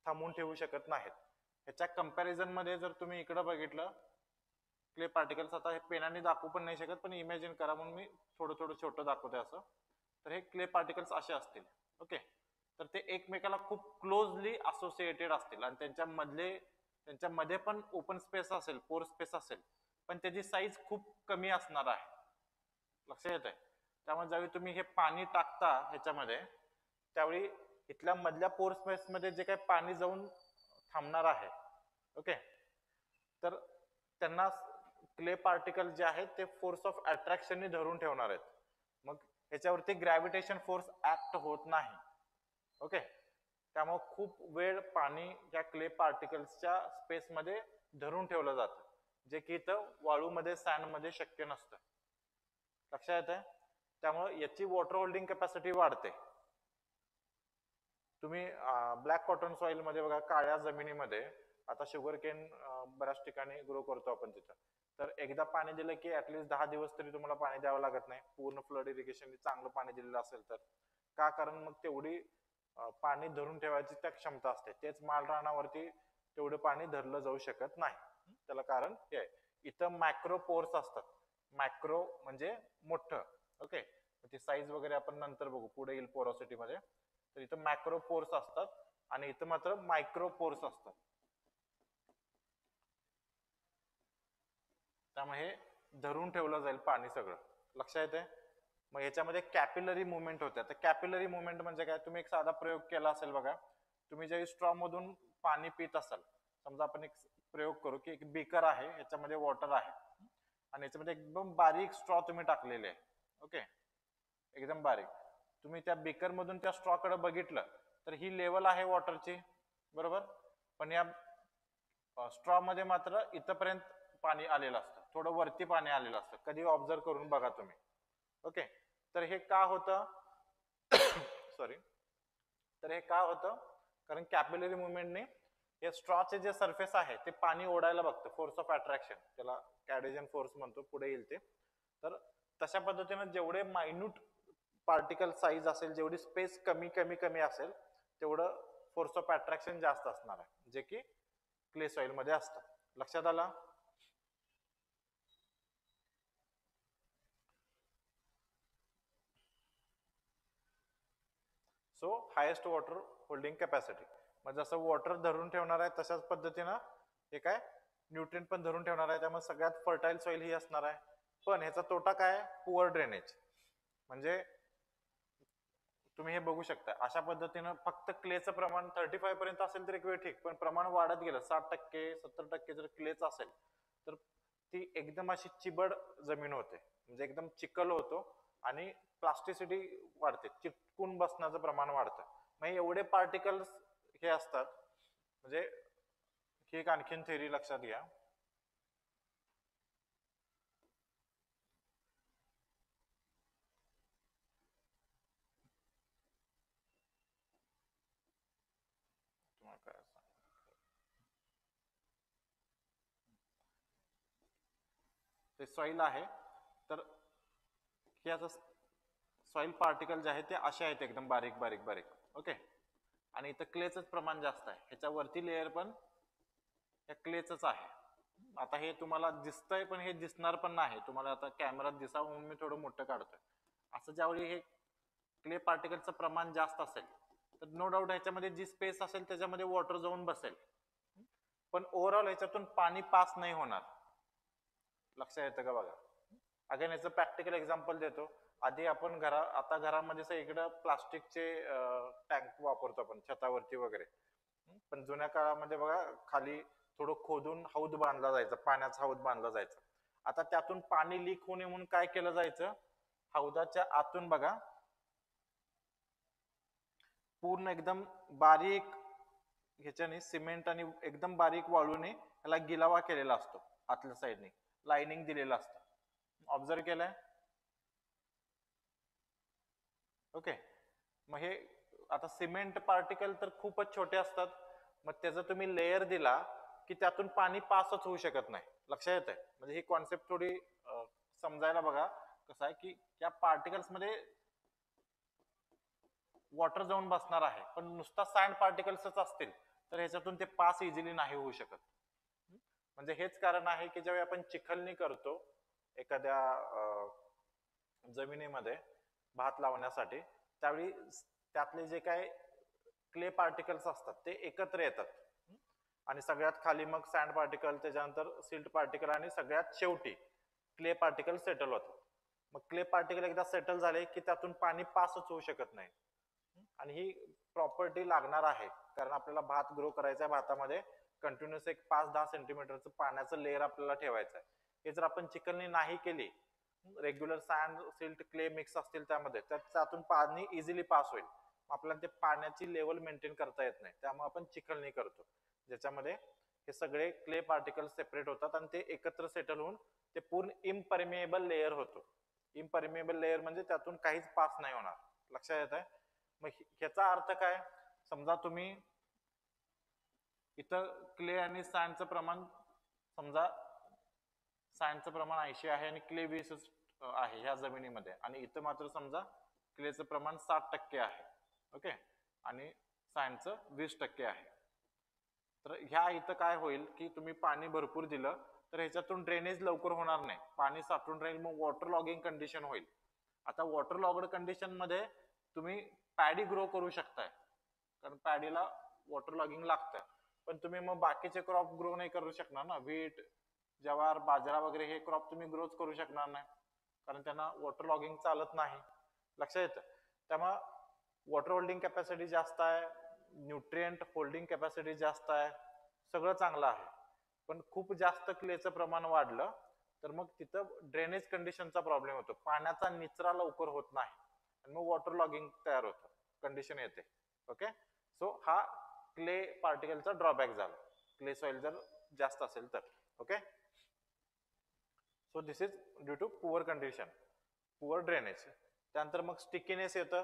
थांबवून ठेवू शकत नाहीत. ह्याच्या कंपॅरिझन मध्ये जर तुम्ही इकडे बघितलं क्ले पार्टिकल्स, आता हे पेनाने दाखवू पण नाही शकत, पण इमॅजिन करा म्हणून मी थोडं थोडं छोटं दाखवतोय असं. तर हे क्ले पार्टिकल्स असे असतील. ओके, तर ते एकमेकाला खूप क्लोजली असोसिएटेड असतील आणि त्यांच्यामध्ये पण ओपन स्पेस असेल, पोर स्पेस असेल, पण त्याची साईज खूप कमी असणार आहे. लक्षात येत आहे, त्यामुळे ज्यावेळी तुम्ही हे पाणी टाकता ह्याच्यामध्ये, त्यावेळी इथल्या मधल्या पोर स्पेस मध्ये जे काही पाणी जाऊन थांबणार आहे, ओके, तर त्यांना क्ले पार्टिकल जे आहेत ते फोर्स ऑफ अट्रॅक्शनने धरून ठेवणार आहेत. मग ह्याच्यावरती ग्रॅव्हिटेशन फोर्स ऍक्ट होत नाही. ओके, त्यामुळे खूप वेळ पाणी या क्ले पार्टिकल्सच्या स्पेसमध्ये धरून ठेवलं जातं, जे की इथं वाळूमध्ये सँडमध्ये शक्य नसतं. लक्षात येतंय, त्यामुळे याची वॉटर होल्डिंग कॅपॅसिटी वाढते. तुम्ही ब्लॅक कॉटन सॉइल मध्ये बघा, काळ्या जमिनीमध्ये आता शुगर केन बऱ्याच ठिकाणी ग्रो करतो आपण तिथं, तर एकदा पाणी दिलं की ऍटलीस्ट 10 दिवस तरी तुम्हाला पाणी द्यावं लागत नाही, पूर्ण फ्लड इरिगेशन चांगलं पाणी दिलेलं असेल तर. का, कारण मग तेवढी पाणी धरून ठेवायची त्या क्षमता असते, तेच माल रानावरती तेवढं पाणी धरलं जाऊ शकत नाही. त्याला कारण हे आहे, इथं मॅक्रो पोर्स असतात. मॅक्रो म्हणजे मोठं, ओके, ती साईज वगैरे आपण नंतर बघू, पुढे येईल पोरोसिटी मध्ये. तर इथं मॅक्रो पोर्स असतात आणि इथं मात्र मायक्रो पोर्स असतात. त्यामुळे हे धरून ठेवलं जाईल पाणी सगळं. लक्षात येते, मग ह्याच्यामध्ये कॅपिलरी मुवमेंट होते. तर कॅपिलरी मुवमेंट म्हणजे काय, तुम्ही एक साधा प्रयोग केला असेल बघा, तुम्ही ज्यावेळी स्ट्रॉ मधून पाणी पित असाल, समजा आपण एक प्रयोग करू की एक बीकर आहे, याच्यामध्ये वॉटर आहे आणि याच्यामध्ये एकदम बारीक स्ट्रॉ तुम्ही टाकलेले आहे. ओके, एकदम बारीक. तुम्ही त्या बीकर मधून त्या स्ट्रॉ कडे बघितलं तर ही लेवल आहे वॉटरची, बरोबर, पण या स्ट्रॉ मध्ये मात्र इथपर्यंत पाणी आलेलं असतं, थोडं वरती पाणी आलेलं असतं. कधी ऑब्झर्व करून बघा तुम्ही. ओके, तर हे का होतं सॉरी, तर हे का होतं, कारण कॅपिलरी मुवमेंटने हे स्ट्रॉचे जे सरफेस आहे ते पाणी ओढायला बघतं, फोर्स ऑफ अट्रॅक्शन, त्याला कॅडेजन फोर्स म्हणतो, पुढे येईल ते. तर तशा पद्धतीने जेवढे मायन्यूट पार्टिकल साईज असेल, जेवढी स्पेस कमी कमी कमी असेल तेवढं फोर्स ऑफ अट्रॅक्शन जास्त असणार आहे, जे की क्ले सॉइल मध्ये असतं. लक्षात आलं? So highest water holding capacity, मग जसं वॉटर धरून ठेवणार आहे तशाच पद्धतीनं हे काय न्यूट्रिएंट पण धरून ठेवणार आहे. त्यामुळे सगळ्यात फर्टाईल सॉइल ही असणार आहे. पण ह्याचा तोटा काय? Poor drainage. म्हणजे तुम्ही हे बघू शकता अशा पद्धतीनं फक्त क्लेचं प्रमाण 35 पर्यंत असेल तर एक वेळ ठीक, पण प्रमाण वाढत गेलं 60% 70% जर क्लेच असेल तर ती एकदम अशी चिबड जमीन होते, म्हणजे एकदम चिखल होतो आणि प्लास्टिसिटी वाढते, चिटकून बसण्याचं प्रमाण वाढतं. मग एवढे पार्टिकल्स हे असतात, म्हणजे ही एक आणखीन थेअरी लक्षात घ्या. ते सॉइल आहे तर हे आता सॉइल पार्टिकल जे आहे ते असे आहेत एकदम बारीक बारीक बारीक. ओके, आणि इथं क्लेचंच प्रमाण जास्त आहे, ह्याच्यावरती लेअर पण या क्लेचंच आहे. आता हे तुम्हाला दिसतंय पण हे दिसणार पण नाही तुम्हाला, आता कॅमेरात दिसावं म्हणून मी थोडं मोठं काढतोय. असं ज्यावेळी हे क्ले पार्टिकलचं प्रमाण जास्त असेल तर नो डाऊट ह्याच्यामध्ये जी स्पेस असेल त्याच्यामध्ये वॉटर जाऊन बसेल, पण ओव्हरऑल ह्याच्यातून पाणी पास नाही होणार. लक्षात येतं का बघा? अगेन याचं प्रॅक्टिकल एक्झाम्पल देतो. आधी आपण आता घरामध्ये इकडं प्लास्टिकचे टँक वापरतो आपण छतावरती वगैरे, पण जुन्या काळामध्ये बघा खाली थोडं खोदून हौद बांधला जायचा, पाण्याचा हौद बांधला जायचा. आता त्यातून पाणी लीक होऊ नये म्हणून काय केलं जायचं, हौदाच्या आतून बघा पूर्ण एकदम बारीक ह्याच्याने सिमेंट आणि एकदम बारीक वाळूने त्याला गिलावा केलेला असतो, आतल्या साईडने लाइनिंग दिलेलं असतं. ऑब्झर्व केलंय? ओके, मग हे आता सिमेंट पार्टिकल तर खूपच छोटे असतात, मग त्याचा तुम्ही लेयर दिला की त्यातून पाणी पासच होऊ शकत नाही. लक्षात येतंय? म्हणजे ही कॉन्सेप्ट थोडी समजायला बघा कसं आहे की या पार्टिकल्स मध्ये वॉटर जाऊन बसणार आहे, पण नुसता सँड पार्टिकल्सच असतील तर ह्याच्यातून ते पास इझिली नाही होऊ शकत. म्हणजे हेच कारण आहे की जेव्हा आपण चिखलणी करतो एखाद्या जमिनीमध्ये भात लावण्यासाठी, त्यावेळी त्यातले जे काय क्ले पार्टिकल्स असतात ते एकत्र येतात आणि सगळ्यात खाली मग सँड पार्टिकल, त्याच्यानंतर सिल्ट पार्टिकल आणि सगळ्यात शेवटी क्ले पार्टिकल सेटल होतात. मग क्ले पार्टिकल एकदा सेटल झाले की त्यातून पाणी पासच होऊ शकत नाही. आणि ही प्रॉपर्टी लागणार आहे कारण आपल्याला भात ग्रो करायचा आहे, भातामध्ये कंटिन्युअस एक 5-10 सेंटीमीटरचं पाण्याचं लेअर आपल्याला ठेवायचं आहे. हे जर आपण चिखलणी नाही केली, regular sand silt clay mix असतील त्यामध्ये, तर त्यातून पाणी इझिली पास होईल, आपल्याला ते पाण्याची लेवल मेंटेन करता येत नाही. त्यामुळे आपण चिखलणी करतो ज्याच्यामध्ये हे सगळे क्ले पार्टिकल सेपरेट होतात आणि ते एकत्र सेटल होऊन ते पूर्ण इम्परमेएबल लेअर होतो. इम्परमेएबल लेअर म्हणजे त्यातून काहीच पास नाही होणार. लक्षात येत आहे? मग ह्याचा अर्थ काय? समजा तुम्ही इथं क्ले आणि सँडचं प्रमाण, समजा सँडचं प्रमाण 80 आहे आणि क्ले 20 आहे ह्या जमिनीमध्ये, आणि इथं मात्र समजा क्लेचं प्रमाण 60% आहे. ओके, आणि सँडचं 20% आहे. तर ह्या इथं काय होईल की तुम्ही पाणी भरपूर दिलं तर ह्याच्यातून ड्रेनेज लवकर होणार नाही, पाणी साठून राहील, मग वॉटर लॉगिंग कंडिशन होईल. आता वॉटर लॉग्ड कंडिशन मध्ये तुम्ही पॅडी ग्रो करू शकताय कारण पॅडीला वॉटर लॉगिंग लागतं, पण तुम्ही मग बाकीचे क्रॉप ग्रो नाही करू शकणार ना. व्हीट, ज्वार, बाजरा वगैरे हे क्रॉप तुम्ही ग्रोच करू शकणार नाही कारण त्यांना वॉटर लॉगिंग चालत नाही. लक्षात येतं? त्यामुळे वॉटर होल्डिंग कॅपॅसिटी जास्त आहे, न्यूट्रिएंट होल्डिंग कॅपॅसिटी जास्त आहे, सगळं चांगलं आहे. पण खूप जास्त क्लेचं प्रमाण वाढलं तर मग तिथं ड्रेनेज कंडिशनचा प्रॉब्लेम होतो, पाण्याचा निचरा लवकर होत नाही आणि मग वॉटर लॉगिंग तयार होतं, कंडिशन येते. ओके, सो हा क्ले पार्टिकलचा ड्रॉबॅक झाला क्ले सॉइल जर जास्त असेल तर. Okay, so this is due to poor condition, poor drainage. त्यानंतर मग स्टिकीनेस येतं.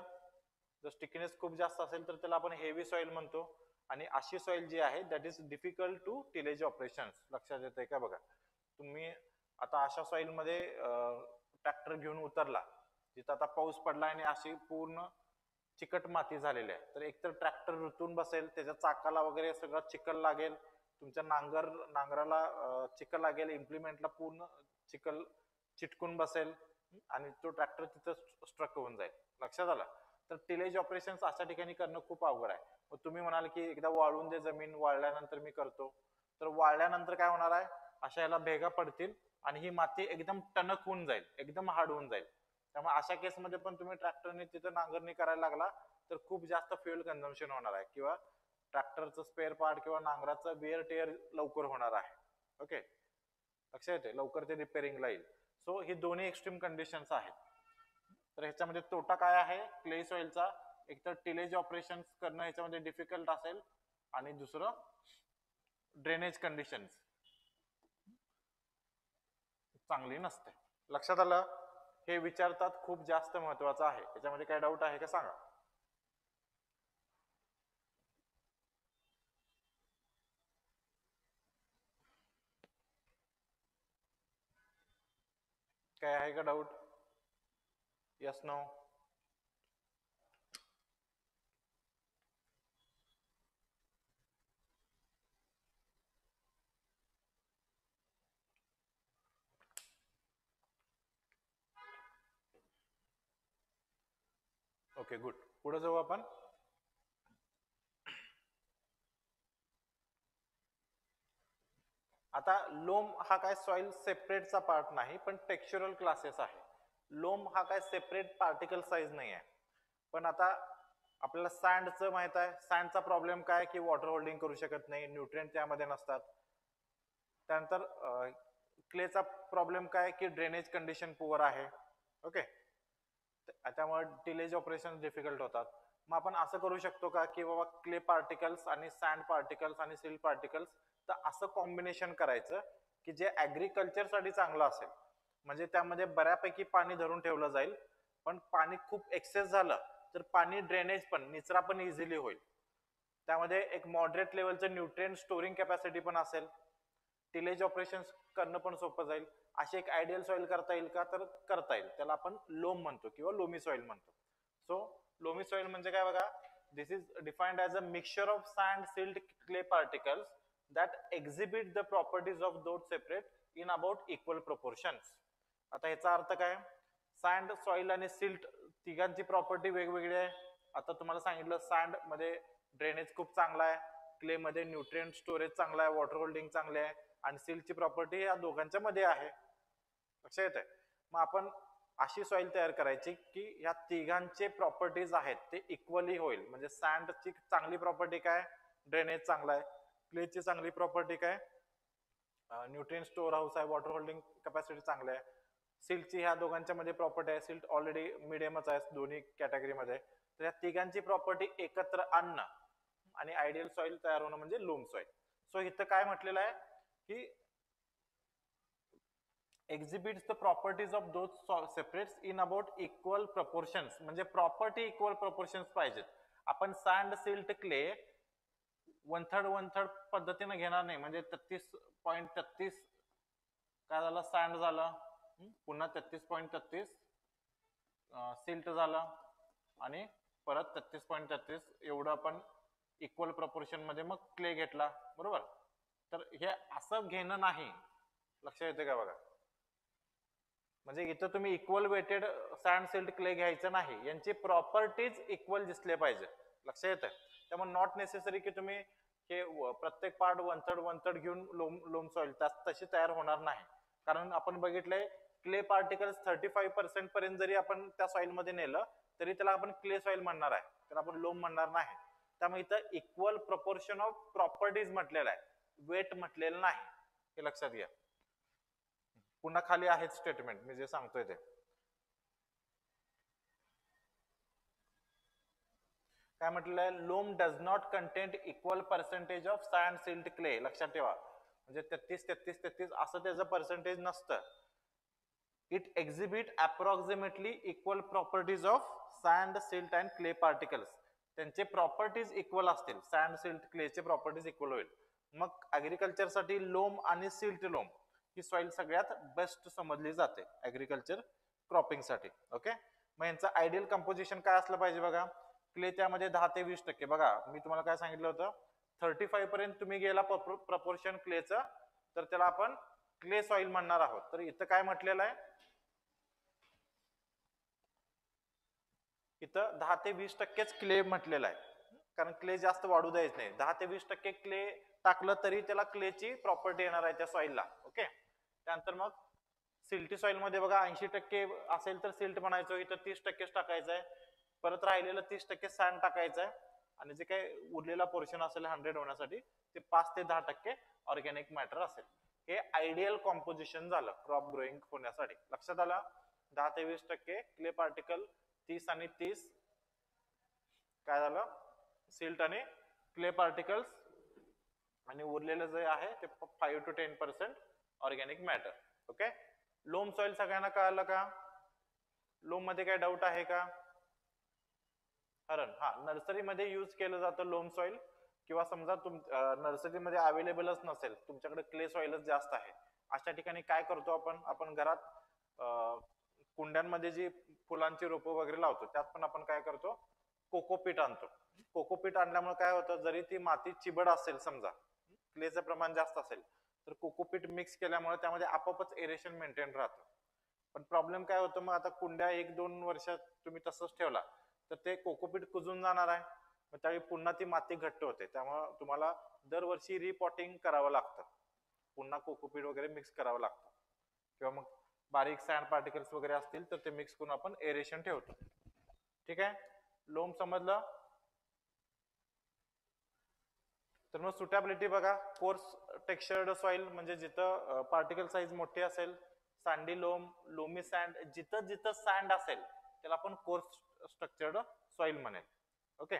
जर स्टिकीनेस खूप जास्त असेल तर त्याला आपण हेवी सॉइल म्हणतो, आणि अशी सॉइल जी आहे that is difficult to tillage operations. लक्षात येतंय का बघा? तुम्ही आता अशा सॉइल मध्ये ट्रॅक्टर घेऊन उतरला, जिथं आता पाऊस पडला आणि अशी पूर्ण चिकट माती झालेली आहे, तर एकतर ट्रॅक्टर रुतून बसेल, त्याच्या चाकाला वगैरे सगळं चिखल लागेल, तुमच्या नांगराला चिखल लागेल, इम्प्लिमेंटला पूर्ण चिखल चिटकून बसेल आणि तो ट्रॅक्टर तिथं स्ट्रक होऊन जाईल. लक्षात आलं? तर टिलेज ऑपरेशन्स अशा ठिकाणी करणं खूप अवघड आहे. मग तुम्ही म्हणाल की एकदा वाळून दे जमीन, वाळल्यानंतर मी करतो. तर वाळल्यानंतर काय होणार आहे, अशा याला भेगा पडतील आणि ही माती एकदम टणक होऊन जाईल, एकदम हार्ड होऊन जाईल. त्यामुळे अशा केसमध्ये पण तुम्ही ट्रॅक्टरने तिथं नांगरणी करायला लागला तर खूप जास्त फ्युएल कन्झम्पशन होणार आहे, किंवा ट्रॅक्टरचं स्पेअर पार्ट किंवा नांगराचं वेअर टेअर लवकर होणार आहे. ओके, लक्षात येते, लवकर ते रिपेअरिंगला येईल. सो ही दोन्ही एक्स्ट्रीम कंडिशन्स आहेत. तर ह्याच्यामध्ये तोटा काय आहे क्ले सॉइलचा, एक तर टिलेज ऑपरेशन करणं ह्याच्यामध्ये डिफिकल्ट असेल, आणि दुसरं ड्रेनेज कंडिशन्स चांगली नसते. लक्षात आलं? हे विचारतात, खूप जास्त महत्वाचं आहे. याच्यामध्ये काय डाऊट आहे का सांगा. काय आहे का doubt? Yes no? Okay, good. पुढे जाऊ आपण. आता लोम हा काय सॉइल सेपरेटचा पार्ट नाही, पण टेक्स्चरल क्लासेस आहे. लोम हा काय सेपरेट पार्टिकल साईज नाही आहे. पण आता आपल्याला सँडचं माहित आहे, सँडचा प्रॉब्लेम काय की वॉटर होल्डिंग करू शकत नाही, न्यूट्रिएंट त्यामध्ये नसतात. त्यानंतर क्लेचा प्रॉब्लेम काय की ड्रेनेज कंडिशन पुअर आहे. ओके, त्यामुळे टिलेज ऑपरेशन डिफिकल्ट होतात. मग आपण असं करू शकतो का की बाबा क्ले पार्टिकल्स आणि सँड पार्टिकल्स आणि सिल्ट पार्टिकल्स, तर असं कॉम्बिनेशन करायचं की जे ऍग्रिकल्चर साठी चांगलं असेल, म्हणजे त्यामध्ये बऱ्यापैकी पाणी धरून ठेवलं जाईल, पण पाणी खूप एक्सेस झालं तर पाणी ड्रेनेज पण, निचरा पण इझिली होईल. त्यामध्ये एक मॉडरेट लेवलचं न्यूट्रिएंट स्टोरिंग कॅपॅसिटी पण असेल, टिलेज ऑपरेशन करणं पण सोपं जाईल. अशी एक आयडियल सॉइल करता येईल का? तर करता येईल. त्याला आपण लोम म्हणतो किंवा लोमी सॉइल म्हणतो. सो लोमी सॉइल म्हणजे काय बघा, this is defined as a mixture of sand, silt, clay particles that exhibit the properties of those separate in about equal proportions. आता ह्याचा अर्थ काय, सँड, सॉइल आणि सिल्ट तिघांची प्रॉपर्टी वेगवेगळी आहे. आता तुम्हाला सांगितलं सँड मध्ये ड्रेनेज खूप चांगला आहे, क्ले मध्ये न्यूट्रिएंट स्टोरेज चांगला आहे, वॉटर होल्डिंग चांगले आहे, आणि सिल्टची प्रॉपर्टी या दोघांच्या मध्ये आहे. लक्षात येते? मग आपण अशी सॉइल तयार करायची की या तिघांचे प्रॉपर्टीज आहेत ते इक्वली होईल. म्हणजे सँडची चांगली प्रॉपर्टी काय, ड्रेनेज चांगला आहे, क्लेची चांगली प्रॉपर्टी काय, न्यूट्रिएंट स्टोअर हाऊस आहे, वॉटर होल्डिंग कॅपॅसिटी चांगली आहे. सिल्टची ह्या दोघांच्या मध्ये प्रॉपर्टी आहे, सिल्ट ऑलरेडी मिडियमच आहे दोन्ही कॅटेगरीमध्ये. तर या तिघांची प्रॉपर्टी एकत्र आणणं आणि आयडियल सॉइल तयार होणं म्हणजे लोम सॉइल. सो इथं काय म्हटलेलं आहे की exhibits the properties of those separates in about equal proportions. म्हणजे प्रॉपर्टी इक्वल प्रोपोर्शन्स पाहिजेत. आपण sand, silt, clay one third पद्धतीने घेणार नाही. म्हणजे 33.33 काय झालं, सँड झालं, पुन्हा 33.33 सिल्ट झालं, आणि परत 33.33 एवढं आपण इक्वल प्रोपोर्शन मध्ये मग क्ले घेतला, बरोबर. तर हे असं घेणं नाही. लक्षात येते का बघा, म्हणजे इथं तुम्ही equal weighted sand, silt, clay घ्यायचं नाही, यांची प्रॉपर्टीज इक्वल दिसले पाहिजे. लक्षात येतं? त्यामुळे नॉट नेसेसरी की तुम्ही हे प्रत्येक पार्ट वन थर्ड घेऊन लोम सॉइल तशी तयार होणार नाही. कारण आपण बघितलंय क्ले पार्टिकल्स 35% पर्यंत जरी आपण त्या सॉइल मध्ये नेलं तरी त्याला आपण क्ले सॉइल म्हणणार आहे, तर आपण लोम म्हणणार नाही. त्यामुळे इथं इक्वल प्रपोर्शन ऑफ प्रॉपर्टीज म्हटलेलं आहे, वेट म्हटलेलं नाही, हे लक्षात घ्या. पुन्हा खाली आहेत स्टेटमेंट मी जे सांगतोय ते. काय म्हटलेलं आहे, loam does not contain equal percentage of sand, silt, clay. लक्षात ठेवा, म्हणजे 33 असं त्याचं पर्सेंटेज नसतं. It exhibit approximately equal properties of sand, silt and clay particles. त्यांचे प्रॉपर्टीज इक्वल असतील, सँड, सिल्ट, क्लेचे प्रॉपर्टीज इक्वल होईल. मग ऍग्रिकल्चर साठी लोम आणि सिल्ट लोम ही सॉइल सगळ्यात बेस्ट समजली जाते ऍग्रिकल्चर क्रॉपिंग साठी. ओके, मग यांचं आयडियल कंपोजिशन काय असलं पाहिजे बघा. क्ले त्यामध्ये 10 ते 20%. बघा मी तुम्हाला काय सांगितलं होतं, 35 पर्यंत तुम्ही गेला प्रपोर्शन क्लेचं, तर त्याला आपण क्ले सॉइल म्हणणार आहोत. तर इथं काय म्हटलेलं आहे, इथं 10 ते 20%च क्ले म्हटलेलं आहे, कारण क्ले जास्त वाढू द्यायचं नाही. 10 ते 20% क्ले टाकलं तरी त्याला क्लेची प्रॉपर्टी येणार आहे त्या सॉइलला. ओके. त्यानंतर मग सिल्टी सॉइल मध्ये बघा 80% असेल तर सिल्ट म्हणायचो, इथं 30%च टाकायचं आहे. परत राहिलेलं 30% सँड टाकायचं आहे, आणि जे काही उरलेला पोर्शन असेल 100 होण्यासाठी ते 5 ते 10% ऑर्गॅनिक मॅटर असेल. हे आयडियल कॉम्पोजिशन झालं क्रॉप ग्रोईंग होण्यासाठी. लक्षात आलं. 10 ते 20% क्ले पार्टिकल, 30 आणि 30 काय झालं, सिल्ट आणि क्ले पार्टिकल्स, आणि उरलेलं जे आहे ते 5 to 10% organic matter. Okay. Loam soil सगळ्यांना कळालं का? लोम मध्ये काय डाऊट आहे का? कारण नर्सरीमध्ये यूज केलं जातं लोम सॉइल, किंवा समजा नर्सरीमध्ये अवेलेबलच नसेल, तुमच्याकडे क्ले सॉइलच जास्त आहे, अशा ठिकाणी काय करतो आपण घरात कुंड्यांमध्ये जी फुलांची रोपं वगैरे लावतो, त्यात पण आपण काय करतो, कोकोपीट आणतो. कोकोपीट आणल्यामुळे काय होतं, जरी ती माती चिबड असेल, समजा क्लेचं प्रमाण जास्त असेल, तर कोकोपीट मिक्स केल्यामुळे त्यामध्ये आपोआपच एरेशन मेंटेन राहतं. पण प्रॉब्लेम काय होतं, मग आता कुंड्या 1-2 वर्षात तुम्ही तसंच ठेवला तर ते कोकोपीट कुजून जाणार आहे, मग त्यावेळी पुन्हा ती माती घट्ट होते. त्यामुळे तुम्हाला दरवर्षी रिपॉटिंग करावं लागतं, पुन्हा कोकोपीट वगैरे मिक्स करावं लागतं, किंवा मग बारीक सँड पार्टिकल्स वगैरे असतील तर ते मिक्स करून आपण एरेशन ठेवतो. ठीक आहे. लोम समजलं. तर मग सुटेबिलिटी बघा, कोर्स टेक्स्चर्ड सॉइल म्हणजे जिथं पार्टिकल साईज मोठी असेल, सँडी लोम, लोमी सँड, जिथं जिथं सँड असेल त्याला आपण कोर्स स्ट्रक्चर्ड सॉइल म्हणेल. ओके.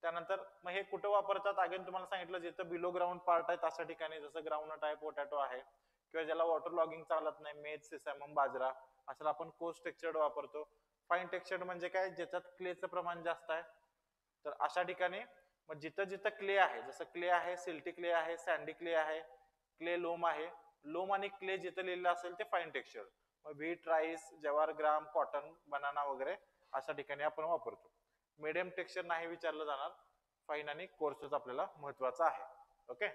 त्यानंतर मग हे कुठं वापरतात, अगेन तुम्हाला सांगितलं, जिथं बिलो ग्राउंड पार्ट आहे अशा ठिकाणी, जसं ग्राउंडनट आहे, पोटॅटो आहे, किंवा ज्याला वॉटर लॉगिंग चालत नाही, मेज, सिसॅमम, बाजरा, अशाला आपण कोर्स टेक्स्चर्ड वापरतो. फाईन टेक्स्चर्ड म्हणजे काय, ज्याच्यात क्लेचं प्रमाण जास्त आहे, तर अशा ठिकाणी मग जिथं जिथं क्ले आहे, जसं क्ले आहे, सिल्टी क्ले आहे, सँडी क्ले आहे, क्ले लोम आहे, लोम आणि क्ले जिथं लिहिलं असेल ते फाईन टेक्स्चर. मग व्हीट, राईस, जवार, ग्राम, कॉटन, बनाना वगैरे अशा ठिकाणी आपण वापरतो. मीडियम टेक्स्चर नाही विचारलं जाणार, फाईन आणि कोर्सच आपल्याला महत्वाचा आहे. ओके.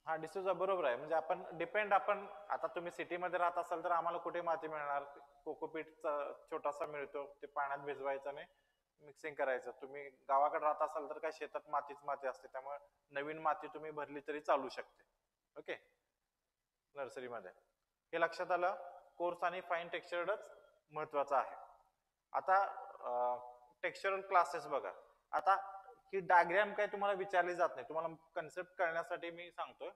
डिस्यूजा बरोबर आहे. म्हणजे आपण आता तुम्ही सिटीमध्ये राहत असाल तर आम्हाला कुठे माती मिळणार, कोकोपीटचा छोटासा मिळतो, ते पाण्यात भिजवायचं आणि मिक्सिंग करायचं. तुम्ही गावाकडे राहत असाल तर काय शेतात मातीच माती असते, त्यामुळे नवीन माती तुम्ही भरली तरी चालू शकते. ओके. नर्सरीमध्ये हे लक्षात आलं. कोर्स आणि फाईन टेक्स्चर्डच महत्वाचा आहे. आता टेक्स्चरल क्लासेस बघा. आता ही डायग्राम काय तुम्हाला विचारली जात नाही, तुम्हाला कन्सेप्ट कळण्यासाठी मी सांगतोय.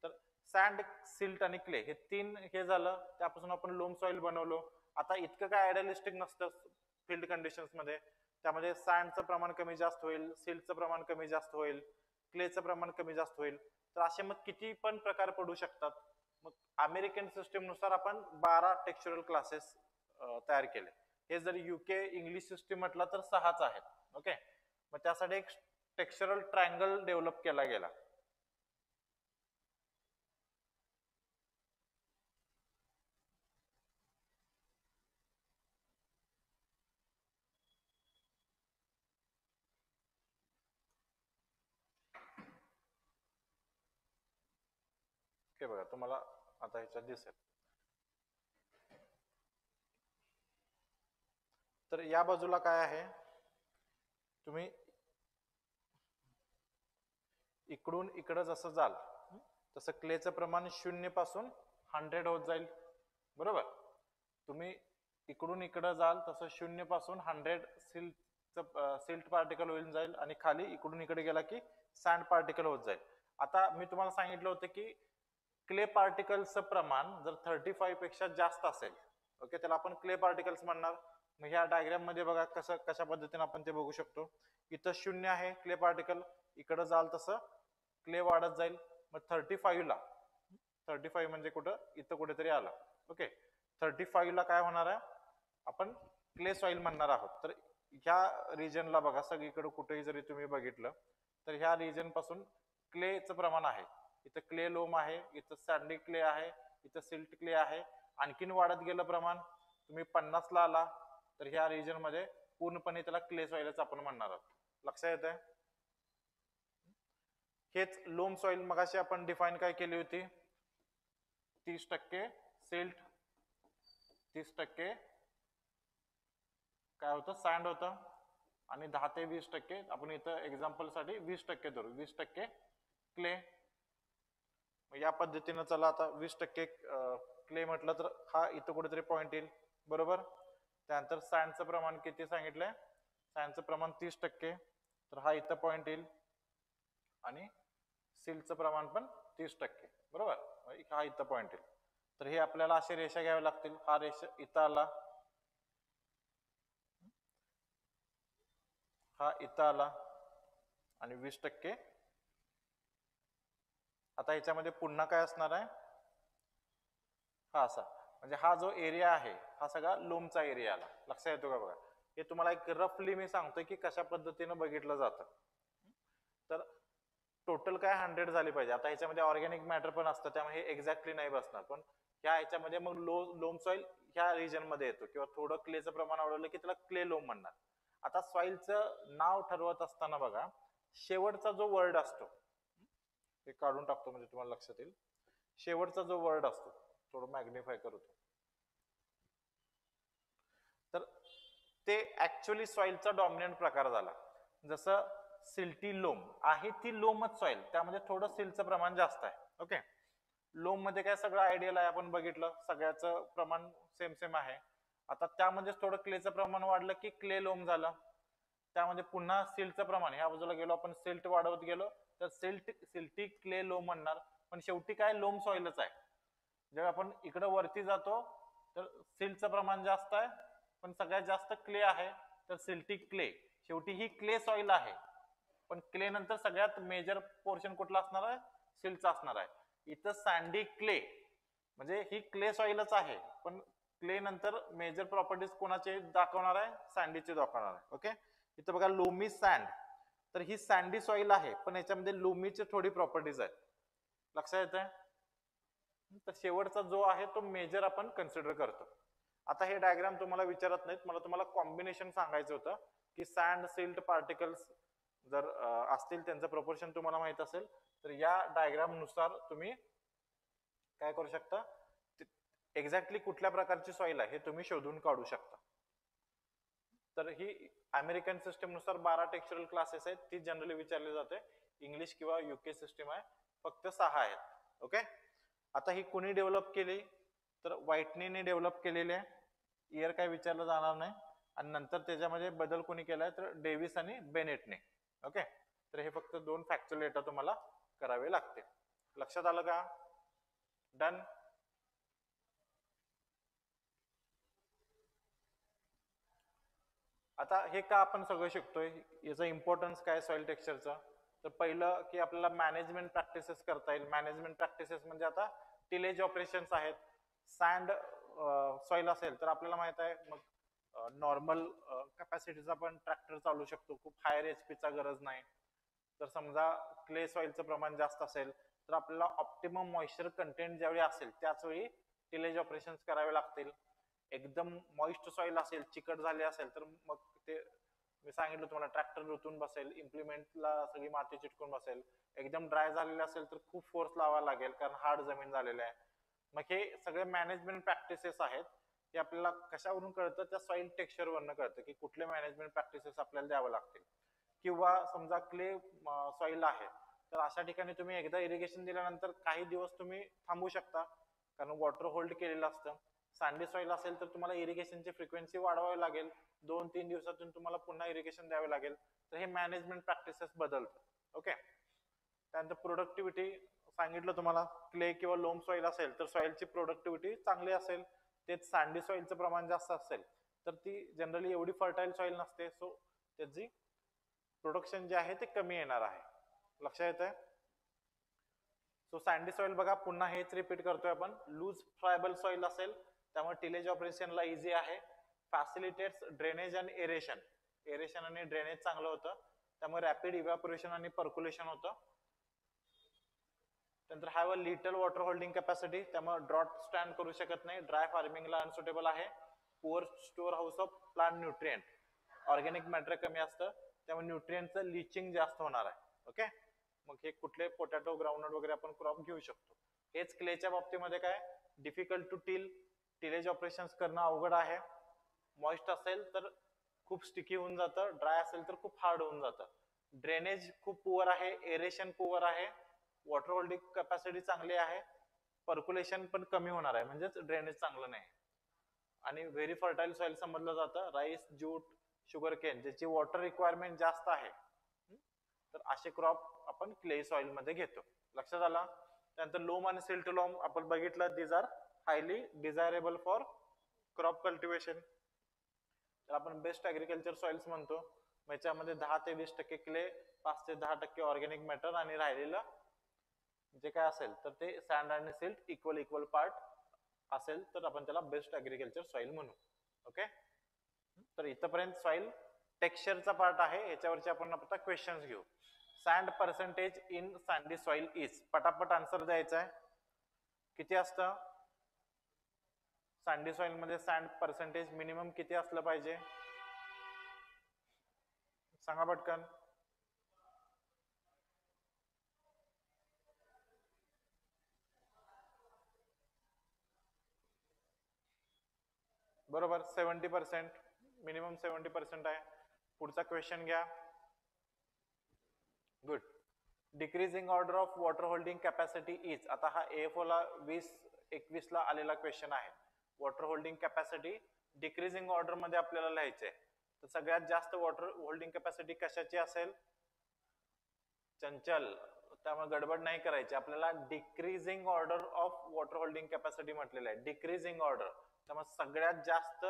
तर सँड, सिल्ट आणि क्ले हे 3 हे झालं, त्यापासून आपण लोम सॉइल बनवलो. आता इतकं काय आयडियलिस्टिक नसतं फील्ड कंडिशन्स मध्ये, त्यामध्ये सँडचं प्रमाण कमी जास्त होईल, सिल्टचं प्रमाण कमी जास्त होईल, क्लेचं प्रमाण कमी जास्त होईल. तर असे मग किती पण प्रकार पडू शकतात. मग अमेरिकन सिस्टीम नुसार आपण 12 टेक्स्चरल क्लासेस तयार केले. हे जर युके इंग्लिश सिस्टीम म्हटलं तर 6च आहेत. ओके. मग त्यासाठी एक टेक्स्चरल ट्रायंगल डेव्हलप केला गेला. बघा तुम्हाला आता ह्याच्यात दिसेल. तर या बाजूला काय आहे, तुम्ही इकडून इकडं जसं जाल तसं क्लेचं प्रमाण 0 पासून 100 होत जाईल. बरोबर. तुम्ही इकडून इकडं जाल तसं 0 पासून 100 सिल्ट पार्टिकल होऊन जाईल, आणि खाली इकडून इकडे गेला की सँड पार्टिकल होत जाईल. आता मी तुम्हाला सांगितलं होतं की क्ले पार्टिकलचं प्रमाण जर 35 पेक्षा जास्त असेल, ओके, त्याला आपण क्ले पार्टिकल्स म्हणणार. मग ह्या डायग्राम मध्ये बघा कशा पद्धतीने आपण ते बघू शकतो. इथं 0 आहे क्ले पार्टिकल, इकडं जाल तसं क्ले वाढत जाईल. मग 35 म्हणजे कुठं, इथं कुठेतरी आला. ओके. 35 ला काय होणार आहे, आपण क्ले सॉइल म्हणणार आहोत. तर ह्या रिजनला बघा, सगळीकडे कुठेही जरी तुम्ही बघितलं तर ह्या रिजन पासून क्लेचं प्रमाण आहे. इथं क्ले लोम आहे, इथं सँडी क्ले आहे, इथं सिल्ट क्ले आहे. आणखीन वाढत गेलं प्रमाण, तुम्ही 50 ला आला तर ह्या रिजन मध्ये पूर्णपणे त्याला क्ले सॉइलच आपण म्हणणार आहोत. लक्षात येत आहे? हेच लोम सॉइल मगाशी आपण डिफाईन काय केली होती, 30% सिल्ट, 30% काय होतं, सँड होतं, आणि 10 ते 20% आपण इथं एक्झाम्पल साठी 20% धरू, 20% क्ले. या पद्धतीनं चला आता 20% क्ले म्हटलं तर हा इथं कुठेतरी पॉइंट येईल, बरोबर. त्यानंतर सँडचं प्रमाण किती सांगितलंय, सँडचं प्रमाण 30%, तर हा इथं पॉइंट येईल, आणि सिल्टचं प्रमाण पण 30%, बरोबर. हा इथं पॉइंट येईल. तर हे आपल्याला असे रेषा घ्याव्या लागतील. हा रेषा इथं आला, हा इथं आला, आणि 20%. आता ह्याच्यामध्ये पुन्हा काय असणार आहे, हा असा, म्हणजे हा जो एरिया आहे हा सगळा लोमचा एरिया आला. लक्षात येतो का बघा. हे तुम्हाला एक रफली मी सांगतोय की कशा पद्धतीनं बघितलं जातं. तर टोटल काय 100 झाली पाहिजे. आता ह्याच्यामध्ये ऑर्गॅनिक मॅटर पण असतं, त्यामुळे हे एक्झॅक्टली नाही बसणार, पण ह्या ह्याच्यामध्ये मग लोम सॉइल ह्या रिजन मध्ये येतो, किंवा थोडं क्लेचं प्रमाण वाढवलं की त्याला क्ले लोम म्हणणार. आता सॉइलचं नाव ठरवत असताना बघा, शेवटचा जो वर्ड असतो, हे काढून टाकतो म्हणजे तुम्हाला लक्षात येईल. शेवटचा जो वर्ड असतो, थोडं मॅग्निफाय करतो, तर ते ऍक्च्युअली सॉइलचा डॉमिनंट प्रकार झाला. जसं सिल्टी लोम आहे, ती लोमच सॉइल, त्यामध्ये थोडं सिल्टचं प्रमाण जास्त आहे. ओके, लोम मध्ये काय सगळं आयडियल आहे, आपण बघितलं सगळ्याचं प्रमाण सेम सेम आहे. आता त्यामध्ये थोडं क्लेचं प्रमाण वाढलं की क्ले लोम झालं. त्यामध्ये पुन्हा सिल्टचं प्रमाण, ह्या बाजूला गेलो आपण, सिल्ट वाढवत गेलो तर सिल्टी क्ले लोम म्हणणार. पण शेवटी काय लोम सॉइलच आहे. जेव्हा आपण इकडं वरती जातो तर सिल्टचं प्रमाण जास्त आहे, पण सगळ्यात जास्त क्ले आहे, तर सिल्टिक क्ले. शेवटी ही क्ले सॉइल आहे, पण क्ले नंतर सगळ्यात मेजर पोर्शन कुठला असणार आहे, सिल्टचा असणार आहे. इथं सँडी क्ले म्हणजे ही क्ले सॉइलच आहे, पण क्ले नंतर मेजर प्रॉपर्टीज कोणाचे दाखवणार आहे, सँडीचे दाखवणार आहे. ओके, इथं बघा लोमी सँड, तर ही सँडी सॉइल आहे, पण याच्यामध्ये लोमीचे थोडी प्रॉपर्टीज आहेत. लक्षात येत आहे? तर शेवटचा जो आहे तो मेजर आपण कन्सिडर करतो. आता हे डायग्राम तुम्हाला विचारत नाहीत, मला तुम्हाला कॉम्बिनेशन सांगायचं होतं की सँड सिल्ट पार्टिकल्स जर असतील, त्यांचं प्रोपोर्शन तुम्हाला माहित असेल, तर या डायग्राम नुसार तुम्ही काय करू शकता, एक्झॅक्टली कुठल्या प्रकारची सॉइल आहे हे तुम्ही शोधून काढू शकता. तर ही अमेरिकन सिस्टम नुसार 12 टेक्स्चरल क्लासेस आहेत, ती जनरली विचारली जाते. इंग्लिश किंवा युके सिस्टम आहे, फक्त 6 आहेत. ओके, आता ही कोणी डेव्हलप केली, तर व्हाईटनीने डेव्हलप केलेली आहे. इयर काय विचारलं जाणार नाही. आणि नंतर त्याच्यामध्ये बदल कोणी केलाय, तर डेव्हिस आणि बेनेटने. ओके, तर हे फक्त 2 फॅक्च्युअल डेटा तुम्हाला करावे लागते. लक्षात आलं का? डन. आता हे का आपण सगळं शिकतोय, याचा इम्पॉर्टन्स काय सॉइल टेक्स्चरचा, तर पहिलं की आपल्याला मॅनेजमेंट प्रॅक्टिसेस करता येईल. मॅनेजमेंट प्रॅक्टिसेस म्हणजे आता टिलेज ऑपरेशन्स आहेत. सँड सॉइल असेल तर आपल्याला माहित आहे, मग नॉर्मल कॅपॅसिटीचा पण ट्रॅक्टर चालू शकतो, खूप हायर एचपीचा गरज नाही. तर समजा क्ले सॉइलचं प्रमाण जास्त असेल तर आपल्याला ऑप्टिमम मॉइश्चर कंटेंट ज्यावेळी असेल त्याच वेळी टिलेज ऑपरेशन्स करावे लागतील. एकदम मॉइस्ट सॉइल असेल, चिकट झाले असेल, तर मग ते मी सांगितलं तुम्हाला, ट्रॅक्टर रुतून बसेल, इम्प्लिमेंटला सगळी माती चिटकून बसेल. एकदम ड्राय झालेले असेल तर खूप फोर्स लावावा लागेल, कारण हार्ड जमीन झालेली आहे. मग हे सगळे मॅनेजमेंट प्रॅक्टिसेस आहेत, हे आपल्याला कशावरून कळतं, त्या सॉइल टेक्स्चरवरनं कळतं की कुठले मॅनेजमेंट प्रॅक्टिसेस आपल्याला द्यावं लागतील. किंवा समजा क्ले सॉइल आहे, तर अशा ठिकाणी तुम्ही एकदा इरिगेशन दिल्यानंतर काही दिवस तुम्ही थांबू शकता, कारण वॉटर होल्ड केलेलं असतं. सँडी सॉइल असेल तर तुम्हाला इरिगेशनची फ्रिक्वेन्सी वाढवावी लागेल, 2-3 दिवसातून तुम्हाला पुन्हा इरिगेशन द्यावे लागेल. तर हे मॅनेजमेंट प्रॅक्टिसेस बदलतं. ओके, त्यानंतर प्रोडक्टिव्हिटी सांगितलं तुम्हाला, क्ले किंवा लोम सॉइल असेल तर सॉइलची प्रोडक्टिव्हिटी चांगली असेल. तेच सँडी सॉइलचं प्रमाण जास्त असेल तर ती जनरली एवढी फर्टाईल सॉइल नसते, सो त्याची प्रोडक्शन जे आहे ते कमी येणार आहे. लक्षात येतंय? सो सँडी सॉइल बघा, पुन्हा हेच रिपीट करतोय आपण, लूज फ्रायबल सॉइल असेल त्यामुळे टिलेज ऑपरेशनला इझी आहे. फॅसिलिटेट्स ड्रेनेज आणि एरेशन, एरेशन आणि ड्रेनेज चांगलं होतं, त्यामुळे रॅपिड इव्हॅपोरेशन आणि पर्क्युलेशन होतं. त्यानंतर have a little water holding capacity, त्यामुळे ड्रॉट स्टँड करू शकत नाही, ड्राय फार्मिंगला अनसुटेबल आहे, poor store house of plant nutrient, organic matter कमी असतं त्यामुळे न्यूट्रिएंटचं लिचिंग जास्त होणार आहे. ओके, मग हे कुठले पोटॅटो ग्राउंडनट वगैरे आपण क्रॉप घेऊ शकतो. हेच क्लेच्या बाबतीमध्ये काय, difficult to till, tillage operations करणं अवघड आहे, मॉइस्ट असेल तर खूप स्टिकी होऊन जातं, ड्राय असेल तर खूप हार्ड होऊन जातं, ड्रेनेज खूप पुअर आहे, एरेशन पुअर आहे, वॉटर होल्डिंग कॅपॅसिटी चांगली आहे, पर्क्युलेशन पण कमी होणार आहे म्हणजेच ड्रेनेज चांगलं नाही, आणि व्हेरी फर्टाईल सॉइल समजलं जातं, राईस, ज्यूट, शुगर केन ज्याची वॉटर रिक्वायरमेंट जास्त आहे, तर असे क्रॉप आपण क्ले सॉइल मध्ये घेतो. लक्षात आला. त्यानंतर लोम आणि सिल्ट लोम आपण बघितलं, these are highly desirable for crop cultivation. तर आपण बेस्ट ऍग्रिकल्चर सॉइल्स म्हणतो. याच्यामध्ये 10 ते 20% क्ले, 5 ते 10% ऑर्गॅनिक मॅटर आणि राहिलेलं जे काय असेल तर ते सँड आणि सिल्ट इक्वल पार्ट असेल तर आपण त्याला बेस्ट ऍग्रिकल्चर सॉइल म्हणू. ओके, तर इथपर्यंत सॉइल टेक्स्चरचा पार्ट आहे, याच्यावरचे आपण आता क्वेश्चन्स घेऊ. Sand percentage in sandy soil is, पटापट आन्सर द्यायचा आहे. किती असतं सँडी सॉइल मध्ये, सँड पर्सेंटेज मिनिमम किती असलं पाहिजे सांगा पटकन. बरोबर, 70%, मिनिमम 70% आहे. पुढचा क्वेश्चन घ्या. Good. Decreasing order of water holding capacity is, आता हा AFO ला 2021 ला आलेला क्वेश्चन आहे. Water holding capacity decreasing order मध्ये आपल्याला लिहायचे. तर सगळ्यात जास्त वॉटर होल्डिंग कॅपॅसिटी कशाची असेल, चंचल, त्यामुळे गडबड नाही करायची, आपल्याला decreasing order of water holding capacity म्हटलेलं आहे, डिक्रीजिंग ऑर्डर. त्यामुळे सगळ्यात जास्त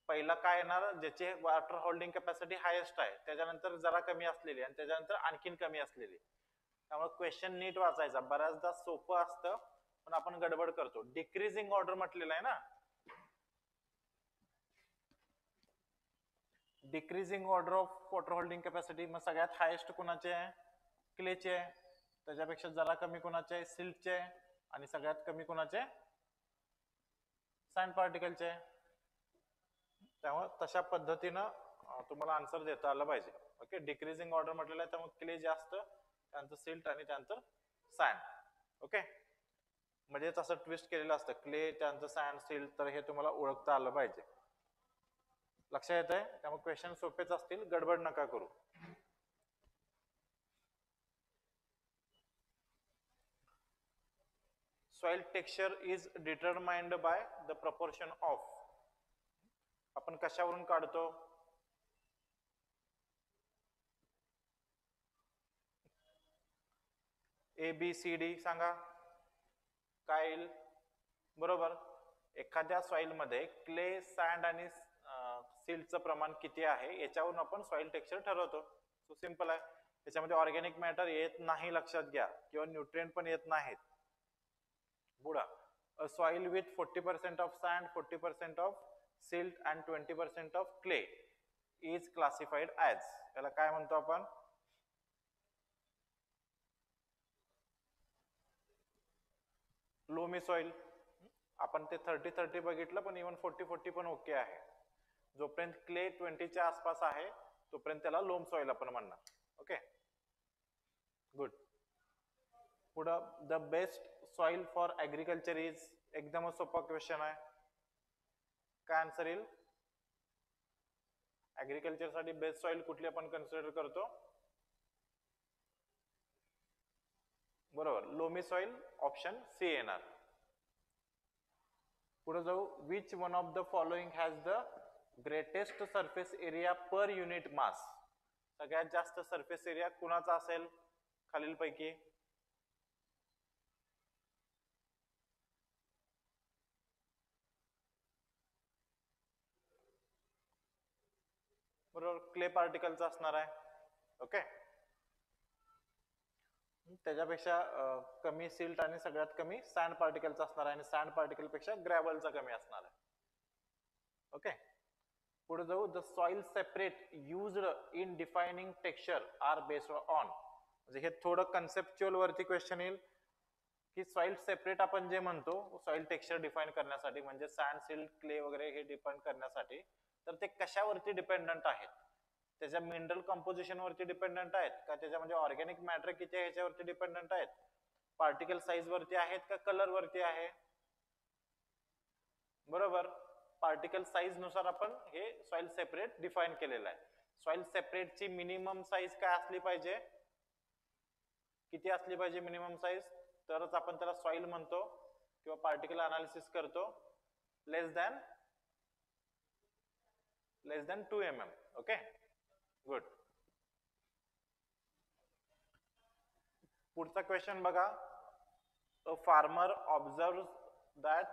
पहिला काय येणार, ज्याची वॉटर होल्डिंग कॅपॅसिटी हायेस्ट आहे, त्याच्यानंतर जरा कमी असलेली आणि त्याच्यानंतर आणखीन कमी असलेली. त्यामुळे क्वेश्चन नीट वाचायचा, बऱ्याचदा सोपं असतं पण आपण गडबड करतो. डिक्रीजिंग ऑर्डर म्हटलेलं आहे ना, decreasing order of water holding capacity, मग सगळ्यात हायेस्ट कोणाचे आहे, क्लेचे आहे, त्याच्यापेक्षा जरा कमी कोणाचे आहे, सिल्टचे आहे, आणि सगळ्यात कमी कोणाचे, सँड पार्टिकलचे. त्यामुळे तशा पद्धतीनं तुम्हाला आन्सर देता आलं पाहिजे. ओके, डिक्रीजिंग ऑर्डर म्हटलेलं आहे, त्यामुळे क्ले जास्त, त्यानंतर सिल्ट आणि त्यानंतर सँड. ओके, म्हणजे असं ट्विस्ट केलेलं असतं, क्ले त्यानंतर सँड सिल्ट, तर हे तुम्हाला ओळखता आलं पाहिजे. लक्षात येत आहे. त्यामुळे क्वेश्चन सोपेच असतील, गडबड नका करू. Soil texture is determined by the proportion of, आपण कशावरून काढतो, ABCD सांगा काय येईल. बरोबर, एखाद्या सॉइल मध्ये क्ले, सँड आणि सिल्टचं प्रमाण किती आहे याच्यावरून आपण सॉइल टेक्स्चर ठरवतो. सो सिंपल आहे. त्याच्यामध्ये ऑर्गॅनिक मॅटर येत नाही लक्षात घ्या, किंवा न्यूट्रिएंट पण येत नाहीत. पुढा, a soil with 40% of sand, 40% of silt and 20% of clay is classified as, याला काय म्हणतो आपण, लोमी सॉइल. आपण ते 30-30 बघितलं, पण इव्हन 40-40 पण ओके आहे. जोपर्यंत क्ले 20च्या आसपास आहे तोपर्यंत त्याला लोम सॉइल आपण म्हणणार. Okay, good. पुढं, the best soil for agriculture is, एकदमच सोपा क्वेश्चन आहे, काय आन्सर येईल. ऍग्रिकल्चर साठी बेस्ट सॉइल कुठली आपण कन्सिडर करतो, बरोबर, लोमी सॉइल, ऑप्शन सी येणार. पुढे जाऊ. Which one of the following has the greatest surface area per unit mass, सगळ्यात जास्त सरफेस एरिया कुणाचा असेल खालीलपैकी, बरोबर, क्ले पार्टिकलचा असणार आहे. ओके, त्याच्यापेक्षा कमी सिल्ट आणि सगळ्यात कमी सँड पार्टिकलचा असणार आहे, आणि सँड पार्टिकल पेक्षा ग्रॅव्हलचा कमी असणार आहे. ओके, पुढे जाऊ. The soil separate used in defining texture are based on, म्हणजे हे थोडं कन्सेप्च्युअल वरती क्वेश्चन येईल, की सॉइल सेपरेट आपण जे म्हणतो सॉइल टेक्स्चर डिफाइन करण्यासाठी म्हणजे सँड सिल्ट क्ले वगैरे हे डिफाइन करण्यासाठी तर ते कशावरती डिपेंडंट आहेत त्याच्या मिनरल कंपोजिशन वरती डिपेंडंट आहेत का त्याच्या म्हणजे ऑर्गॅनिक मॅटर किती आहे ह्याच्यावरती डिपेंडंट आहेत पार्टिकल साईज वरती आहेत का कलर वरती आहे बरोबर पार्टिकल साईज नुसार आपण हे सॉइल सेपरेट डिफाइन केलेलं आहे सॉइल सेपरेटची मिनिमम साईज काय असली पाहिजे किती असली पाहिजे मिनिमम साईज तरच आपण त्याला सॉइल म्हणतो किंवा पार्टिकल अनालिसिस करतो less than 2 mm okay good पुढचा क्वेश्चन बघा a farmer observes that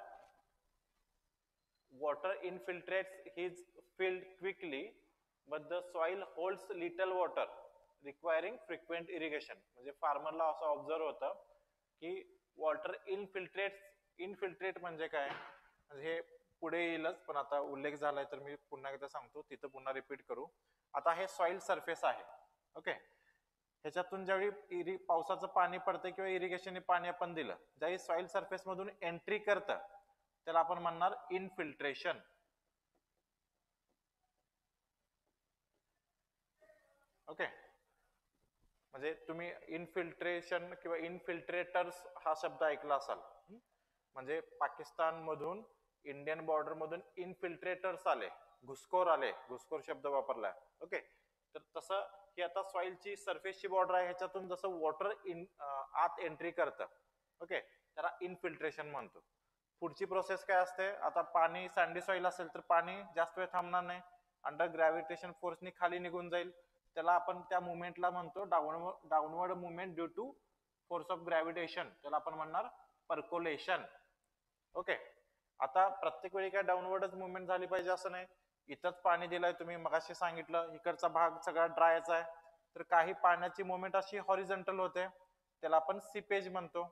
water infiltrates his field quickly but the soil holds little water requiring frequent irrigation म्हणजे फार्मरला असं ऑब्झर्व होतं की वॉटर इनफिल्ट्रेट म्हणजे काय म्हणजे हे पुढे येईलच पण आता उल्लेख झालाय तर मी पुन्हा एकदा सांगतो तिथं पुन्हा रिपीट करू आता हे सॉइल सरफेस आहे ओके ह्याच्यातून ज्यावेळी पावसाचं पाणी पडतं किंवा इरिगेशनने पाणी आपण दिलं ज्यावेळी सॉइल सरफेस मधून एंट्री करतं त्याला आपण म्हणणार इनफिल्ट्रेशन ओके म्हणजे तुम्ही इनफिल्ट्रेशन किंवा इनफिल्ट्रेटर्स हा शब्द ऐकला असाल म्हणजे पाकिस्तान मधून इंडियन बॉर्डर मधून इनफिल्ट्रेटर्स आले घुसखोर शब्द वापरलाय ओके तर तसं ही आता सॉइलची सरफेसची बॉर्डर आहे ह्याच्यातून जसं वॉटर आत एंट्री करतं ओके त्याला इनफिल्ट्रेशन म्हणतो पुढची प्रोसेस काय असते आता पाणी सँडी सॉइल असेल तर पाणी जास्त वेळ थांबणार नाही अंडर ग्रॅव्हिटेशन फोर्सनी खाली निघून जाईल त्याला आपण त्या मुवमेंटला म्हणतो downward movement due to force of gravitation त्याला आपण म्हणणार पर्कोलेशन ओके आता प्रत्येक वेळी काय डाऊनवर्डच मुवमेंट झाली पाहिजे असं नाही इथंच पाणी दिलंय तुम्ही मगाशी सांगितलं इकडचा भाग सगळा ड्रायच आहे तर काही पाण्याची मुवमेंट अशी हॉरिझॉन्टल होते त्याला आपण सीपेज म्हणतो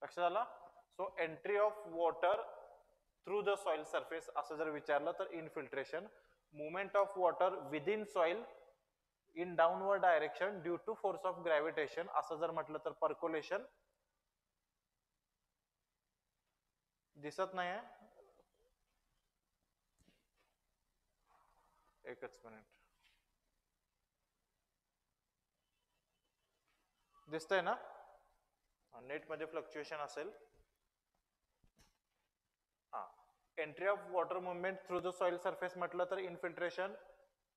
लक्षात आलं so entry of water through the soil surface असं जर विचारलं तर infiltration movement of water within soil in downward direction due to force of gravitation असं जर म्हटलं तर पर्कोलेशन दिसत नाहीये एकच मिनिट दिसतंय ना नेट मध्ये फ्लक्च्युएशन असेल हा entry of water movement through the soil surface म्हटलं तर infiltration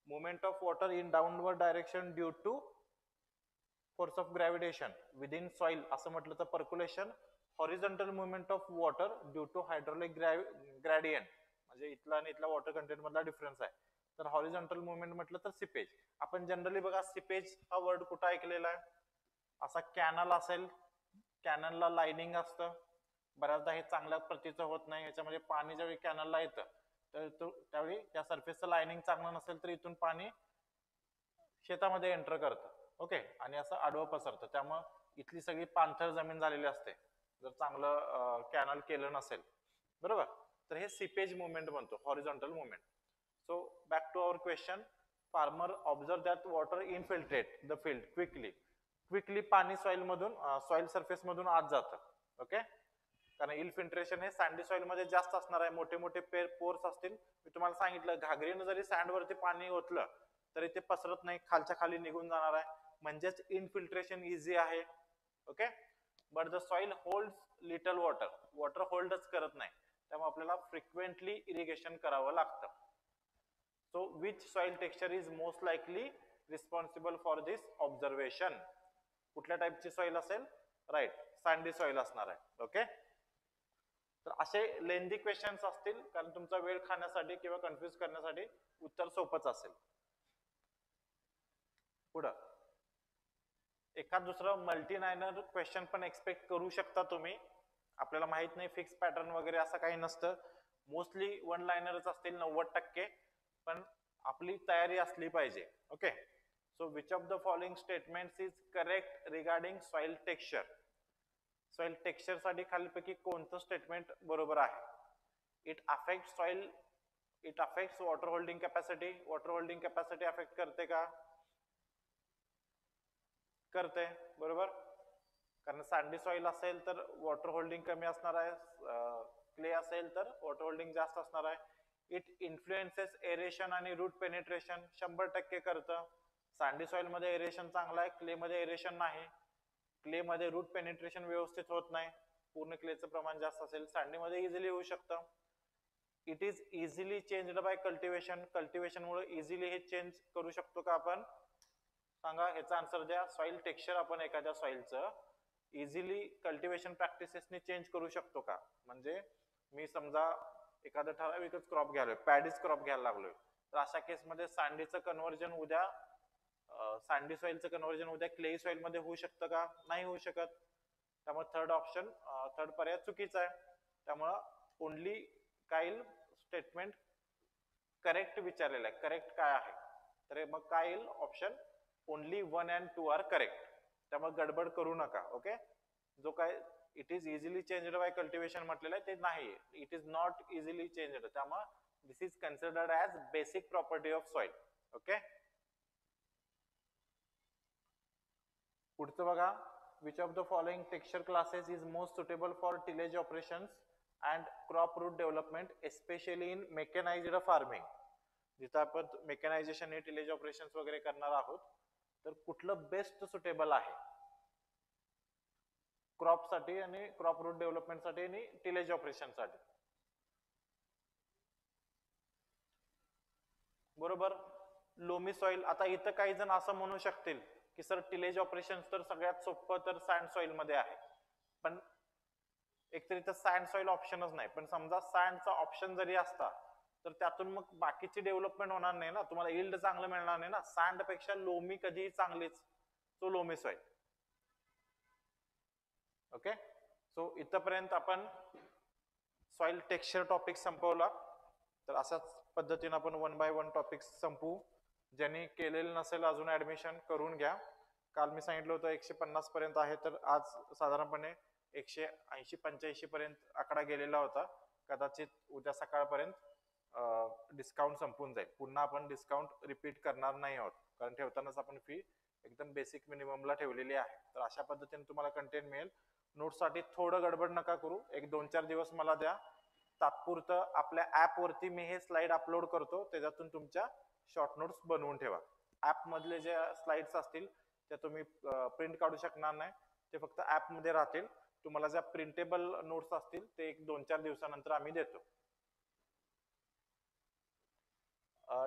movement of water in downward direction due to force of gravitation within soil असं म्हटलं तर percolation horizontal movement of water due to hydraulic gradient म्हणजे इथला आणि इथला water content मधला डिफरन्स आहे तर हॉरिझॉन्टल मुवमेंट म्हटलं तर सिपेज आपण जनरली बघा सिपेज हा वर्ड कुठं ऐकलेला आहे असा कॅनल असेल कॅनलला लाइनिंग असतं बऱ्याचदा हे चांगल्या प्रतीचं होत नाही याच्यामध्ये पाणी ज्यावेळी कॅनलला येतं तर त्यावेळी त्या सरफेसचं लाइनिंग चांगलं नसेल तर इथून पाणी शेतामध्ये एंटर करतं ओके आणि असं आडवं पसरतं त्यामुळे इथली सगळी पाणथळ जमीन झालेली असते जर चांगलं कॅनल केलं नसेल बरोबर तर हे सीपेज मुवमेंट म्हणतो horizontal movement so back to our question farmer observe that water infiltrate the field quickly पाणी सॉइल सरफेस मधून आत जातं ओके कारण इनफिल्ट्रेशन हे सँडी सॉइल मध्ये जास्त असणार आहे मोठे मोठे पोर्स असतील मी तुम्हाला सांगितलं घागरीनं जरी सँड वरती पाणी ओतलं तरी ते पसरत नाही खालच्या खाली निघून जाणार आहे म्हणजेच इनफिल्ट्रेशन इझी आहे okay but the soil holds little water होल्डच करत नाही त्यामुळे आपल्याला फ्रिक्वेंटली इरिगेशन करावं लागतं so which soil texture is most likely responsible for this observation कुठल्या टाईपची सॉइल असेल राईट सँडी सॉइल असणार आहे ओके तर असे लेंदी क्वेश्चन्स असतील कारण तुमचा वेळ खाण्यासाठी किंवा कन्फ्युज करण्यासाठी उत्तर सोपंच असेल पुढं एखाद दुसरं मल्टीलाइनर क्वेश्चन पण एक्सपेक्ट करू शकता तुम्ही आपल्याला माहित नाही फिक्स पॅटर्न वगैरे असं काही नसतं मोस्टली वन लाइनरच असतील 90% पण आपली तयारी असली पाहिजे okay so which of the following statements is correct regarding soil texture साठी खालीपैकी कोणतं स्टेटमेंट बरोबर आहे it affects water holding capacity affect करते का करते बरोबर कारण सँडी सॉइल असेल तर वॉटर होल्डिंग कमी असणार आहे, क्ले असेल तर वॉटर होल्डिंग जास्त असणार आहे. इट इन्फ्लुएन्सेस एरेशन आणि रूट पेनिट्रेशन 100% करतं. सँडी सॉइल मध्ये एरेशन चांगला आहे, क्ले मध्ये एरेशन नाही. क्ले मध्ये रूट पेनिट्रेशन व्यवस्थित होत नाही, पूर्ण क्लेचं प्रमाण जास्त असेल. सँडी मध्ये इझिली होऊ शकतं. It is easily changed by cultivation, cultivation मुळे इझिली हे चेंज करू शकतो का आपण? सांगा, ह्याचा आन्सर द्या. सॉइल टेक्स्चर आपण एखाद्या सॉइलचं इझिली कल्टिवेशन प्रॅक्टिसेसने चेंज करू शकतो का? म्हणजे मी समजा एखादा ठराविकच क्रॉप घ्यालोय, पॅडीज क्रॉप घ्यायला लागलोय, तर अशा केसमध्ये सँडीचं कन्व्हर्जन उद्या सँडी सॉइलचं कन्व्हर्जन उद्या क्ले सॉइल मध्ये होऊ शकतं का? नाही होऊ शकत. त्यामुळे थर्ड पर्याय चुकीचा आहे. त्यामुळं ओनली काईल स्टेटमेंट करेक्ट विचारलेलं आहे. करेक्ट काय आहे? तर मग काय येईल? Option only 1 and 2 are correct. त्यामुळे गडबड करू नका. ओके, जो काय it is easily changed by cultivation म्हटलेलं आहे ते नाही, it is not easily changed. त्यामुळे this is considered as basic property of soil. Okay, पुढचं बघा. Which of the following texture classes is most suitable for tillage operations and crop root development especially in mechanized farming. जिथं आपण mechanisation हे tillage operations वगैरे करणार आहोत, तर कुठलं बेस्ट सुटेबल आहे क्रॉप साठी आणि क्रॉप रूट डेव्हलपमेंट साठी आणि टिलेज ऑपरेशन साठी? बरोबर, लोमी सॉइल. आता इथं काही जण असं म्हणू शकतील की सर टिलेज ऑपरेशन तर सगळ्यात सोपं तर सँड सॉइल मध्ये आहे, पण एकतरी तर सँड सॉइल ऑप्शनच नाही. पण समजा सँडचा ऑप्शन जरी असता तर त्यातून मग बाकीची डेव्हलपमेंट होणार नाही ना, तुम्हाला यील्ड चांगलं मिळणार नाही ना. सँड पेक्षा लोमी कधीही चांगलीच, so loamy soil. Okay, so इथपर्यंत आपण सॉइल टेक्स्चर टॉपिक संपवला. तर अशाच पद्धतीने आपण 1 by 1 टॉपिक संपवू. ज्यांनी केलेलं नसेल अजून ऍडमिशन करून घ्या. काल मी सांगितलं होतं 150 पर्यंत आहे, तर आज साधारणपणे 180-85 पर्यंत आकडा गेलेला होता. कदाचित उद्या सकाळपर्यंत डिस्काउंट संपून जाईल. पुन्हा आपण डिस्काउंट रिपीट करणार नाही आहोत, कारण ठेवतानाच आपण फी एकदम बेसिक मिनिममला ठेवलेली आहे. तर अशा पद्धतीने तुम्हाला कंटेंट मिळेल. नोट्ससाठी थोडं गडबड नका करू, 1-2-4 दिवस मला द्या. तात्पुरतं आपल्या ऍप वरती मी हे स्लाइड अपलोड करतो, त्याच्यातून तुमच्या शॉर्ट नोट्स बनवून ठेवा. ऍप मधले जे स्लाइड्स असतील त्या तुम्ही प्रिंट काढू शकणार नाही, ते फक्त ऍप मध्ये राहतील. तुम्हाला ज्या प्रिंटेबल नोट्स असतील ते 1-2-4 दिवसानंतर आम्ही देतो.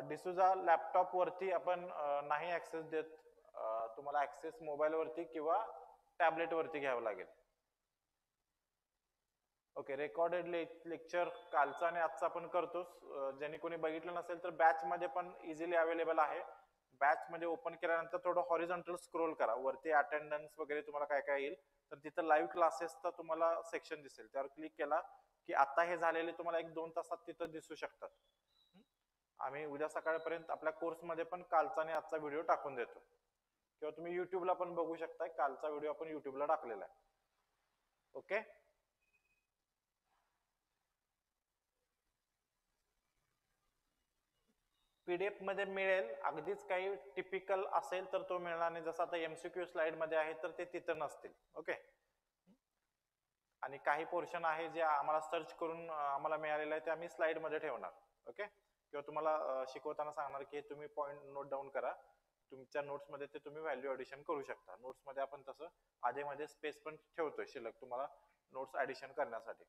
डिसूजा लॅपटॉप वरती आपण नाही ऍक्सेस देत, तुम्हाला ऍक्सेस मोबाईल वरती किंवा टॅबलेट वरती घ्यावं लागेल. ओके, रेकॉर्डेड लेक्चर कालचा आणि आजचा पण करतोच. ज्यांनी कोणी बघितलं नसेल तर बॅच मध्ये पण इझिली अवेलेबल आहे. बॅच मध्ये ओपन केल्यानंतर थोडं हॉरिझॉन्टल स्क्रोल करा, वरती अटेंडन्स वगैरे तुम्हाला काय काय येईल, तर तिथं लाईव्ह क्लासेसचा तुम्हाला सेक्शन दिसेल. त्यावर क्लिक केला की आता हे झालेले तुम्हाला 1-2 तासात तिथं दिसू शकतात. आम्ही उद्या सकाळपर्यंत आपल्या कोर्समध्ये पण कालचा आणि आजचा व्हिडिओ टाकून देतो, किंवा तुम्ही युट्यूबला पण बघू शकता. कालचा व्हिडिओ आपण युट्यूबला टाकलेला आहे. ओके, पीडीएफ मध्ये मिळेल. अगदीच काही टिपिकल असेल तर तो मिळणार नाही, जसं आता एमसीक्यू स्लाइड मध्ये आहे तर ते तिथं नसतील. ओके, आणि काही पोर्शन आहे जे आम्हाला सर्च करून आम्हाला मिळालेलं आहे ते आम्ही स्लाइड मध्ये ठेवणार. ओके, किंवा तुम्हाला शिकवताना सांगणार की तुम्ही पॉईंट नोट डाऊन करा, तुमच्या नोट्स मध्ये ते तुम्ही व्हॅल्यू ऍडिशन करू शकता. नोट्स मध्ये आपण तसं आधीमध्ये स्पेस पण ठेवतोय शिल्लक तुम्हाला नोट्स ऍडिशन करण्यासाठी.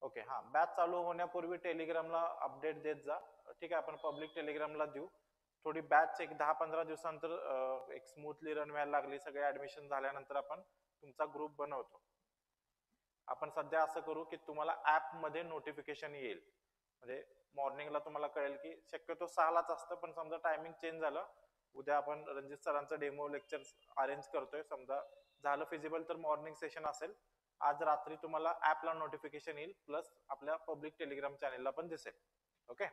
ओके, हा, बॅच चालू होण्यापूर्वी टेलिग्रामला अपडेट देत जा. ठीक आहे, आपण पब्लिक टेलिग्रामला देऊ. थोडी बॅच एक 10-15 दिवसानंतर एक स्मूथली रन व्हायला लागली, सगळे ऍडमिशन झाल्यानंतर आपण तुमचा ग्रुप बनवतो. आपण सध्या असं करू की तुम्हाला ऍप मध्ये नोटिफिकेशन येईल, म्हणजे मॉर्निंगला तुम्हाला कळेल की शक्यतो 6लाच असतं, पण समजा टायमिंग चेंज झालं, उद्या आपण रणजित सरांचं डेमो लेक्चर अरेंज करतोय, समजा झालं फिजिबल तर मॉर्निंग सेशन असेल. आज रात्री तुम्हाला ऍपला नोटिफिकेशन येईल, प्लस आपल्या पब्लिक टेलिग्राम चॅनेलला पण दिसेल. ओके,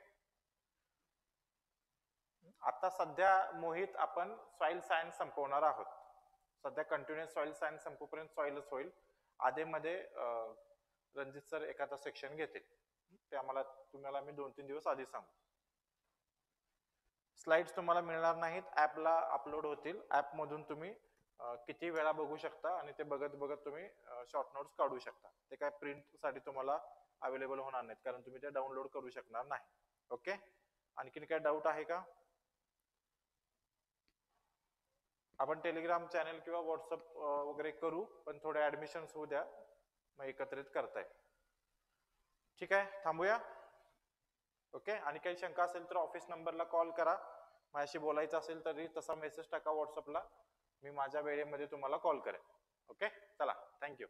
आता सध्या मोहित आपण सॉइल सायन्स संपवणार आहोत. सध्या कंटिन्युअस सॉइल सायन्स संपूपर्यंत सॉइलच होईल. आधीमध्ये रणजित सर एखादा सेक्शन घेतील, ते तुम्हाला मी 2-3 दिवस आधी सांगू. स्लाइड्स तुम्हाला मिळणार नाहीत, ऍपला अपलोड होतील. ऍप मधून तुम्ही किती वेळा बघू शकता आणि ते बघत बघत तुम्ही शॉर्ट नोट्स काढू शकता. ते काय प्रिंट साठी तुम्हाला अवेलेबल होणार नाहीत कारण तुम्ही ते डाउनलोड करू शकणार नाही. ओके, आणखीन काय डाऊट आहे का? आपण टेलिग्राम चॅनल किंवा व्हॉट्सअप वगैरे करू, पण थोडे ऍडमिशन होऊ द्या, मग एकत्रित करताय. ठीक आहे, थांबूया. ओके, आणि काही शंका असेल तर ऑफिस नंबरला कॉल करा. माझ्याशी बोलायचं असेल तरी तसा मेसेज टाका व्हॉट्सअपला, मी माझ्या वेळेमध्ये तुम्हाला कॉल करेन. ओके, चला, थँक्यू.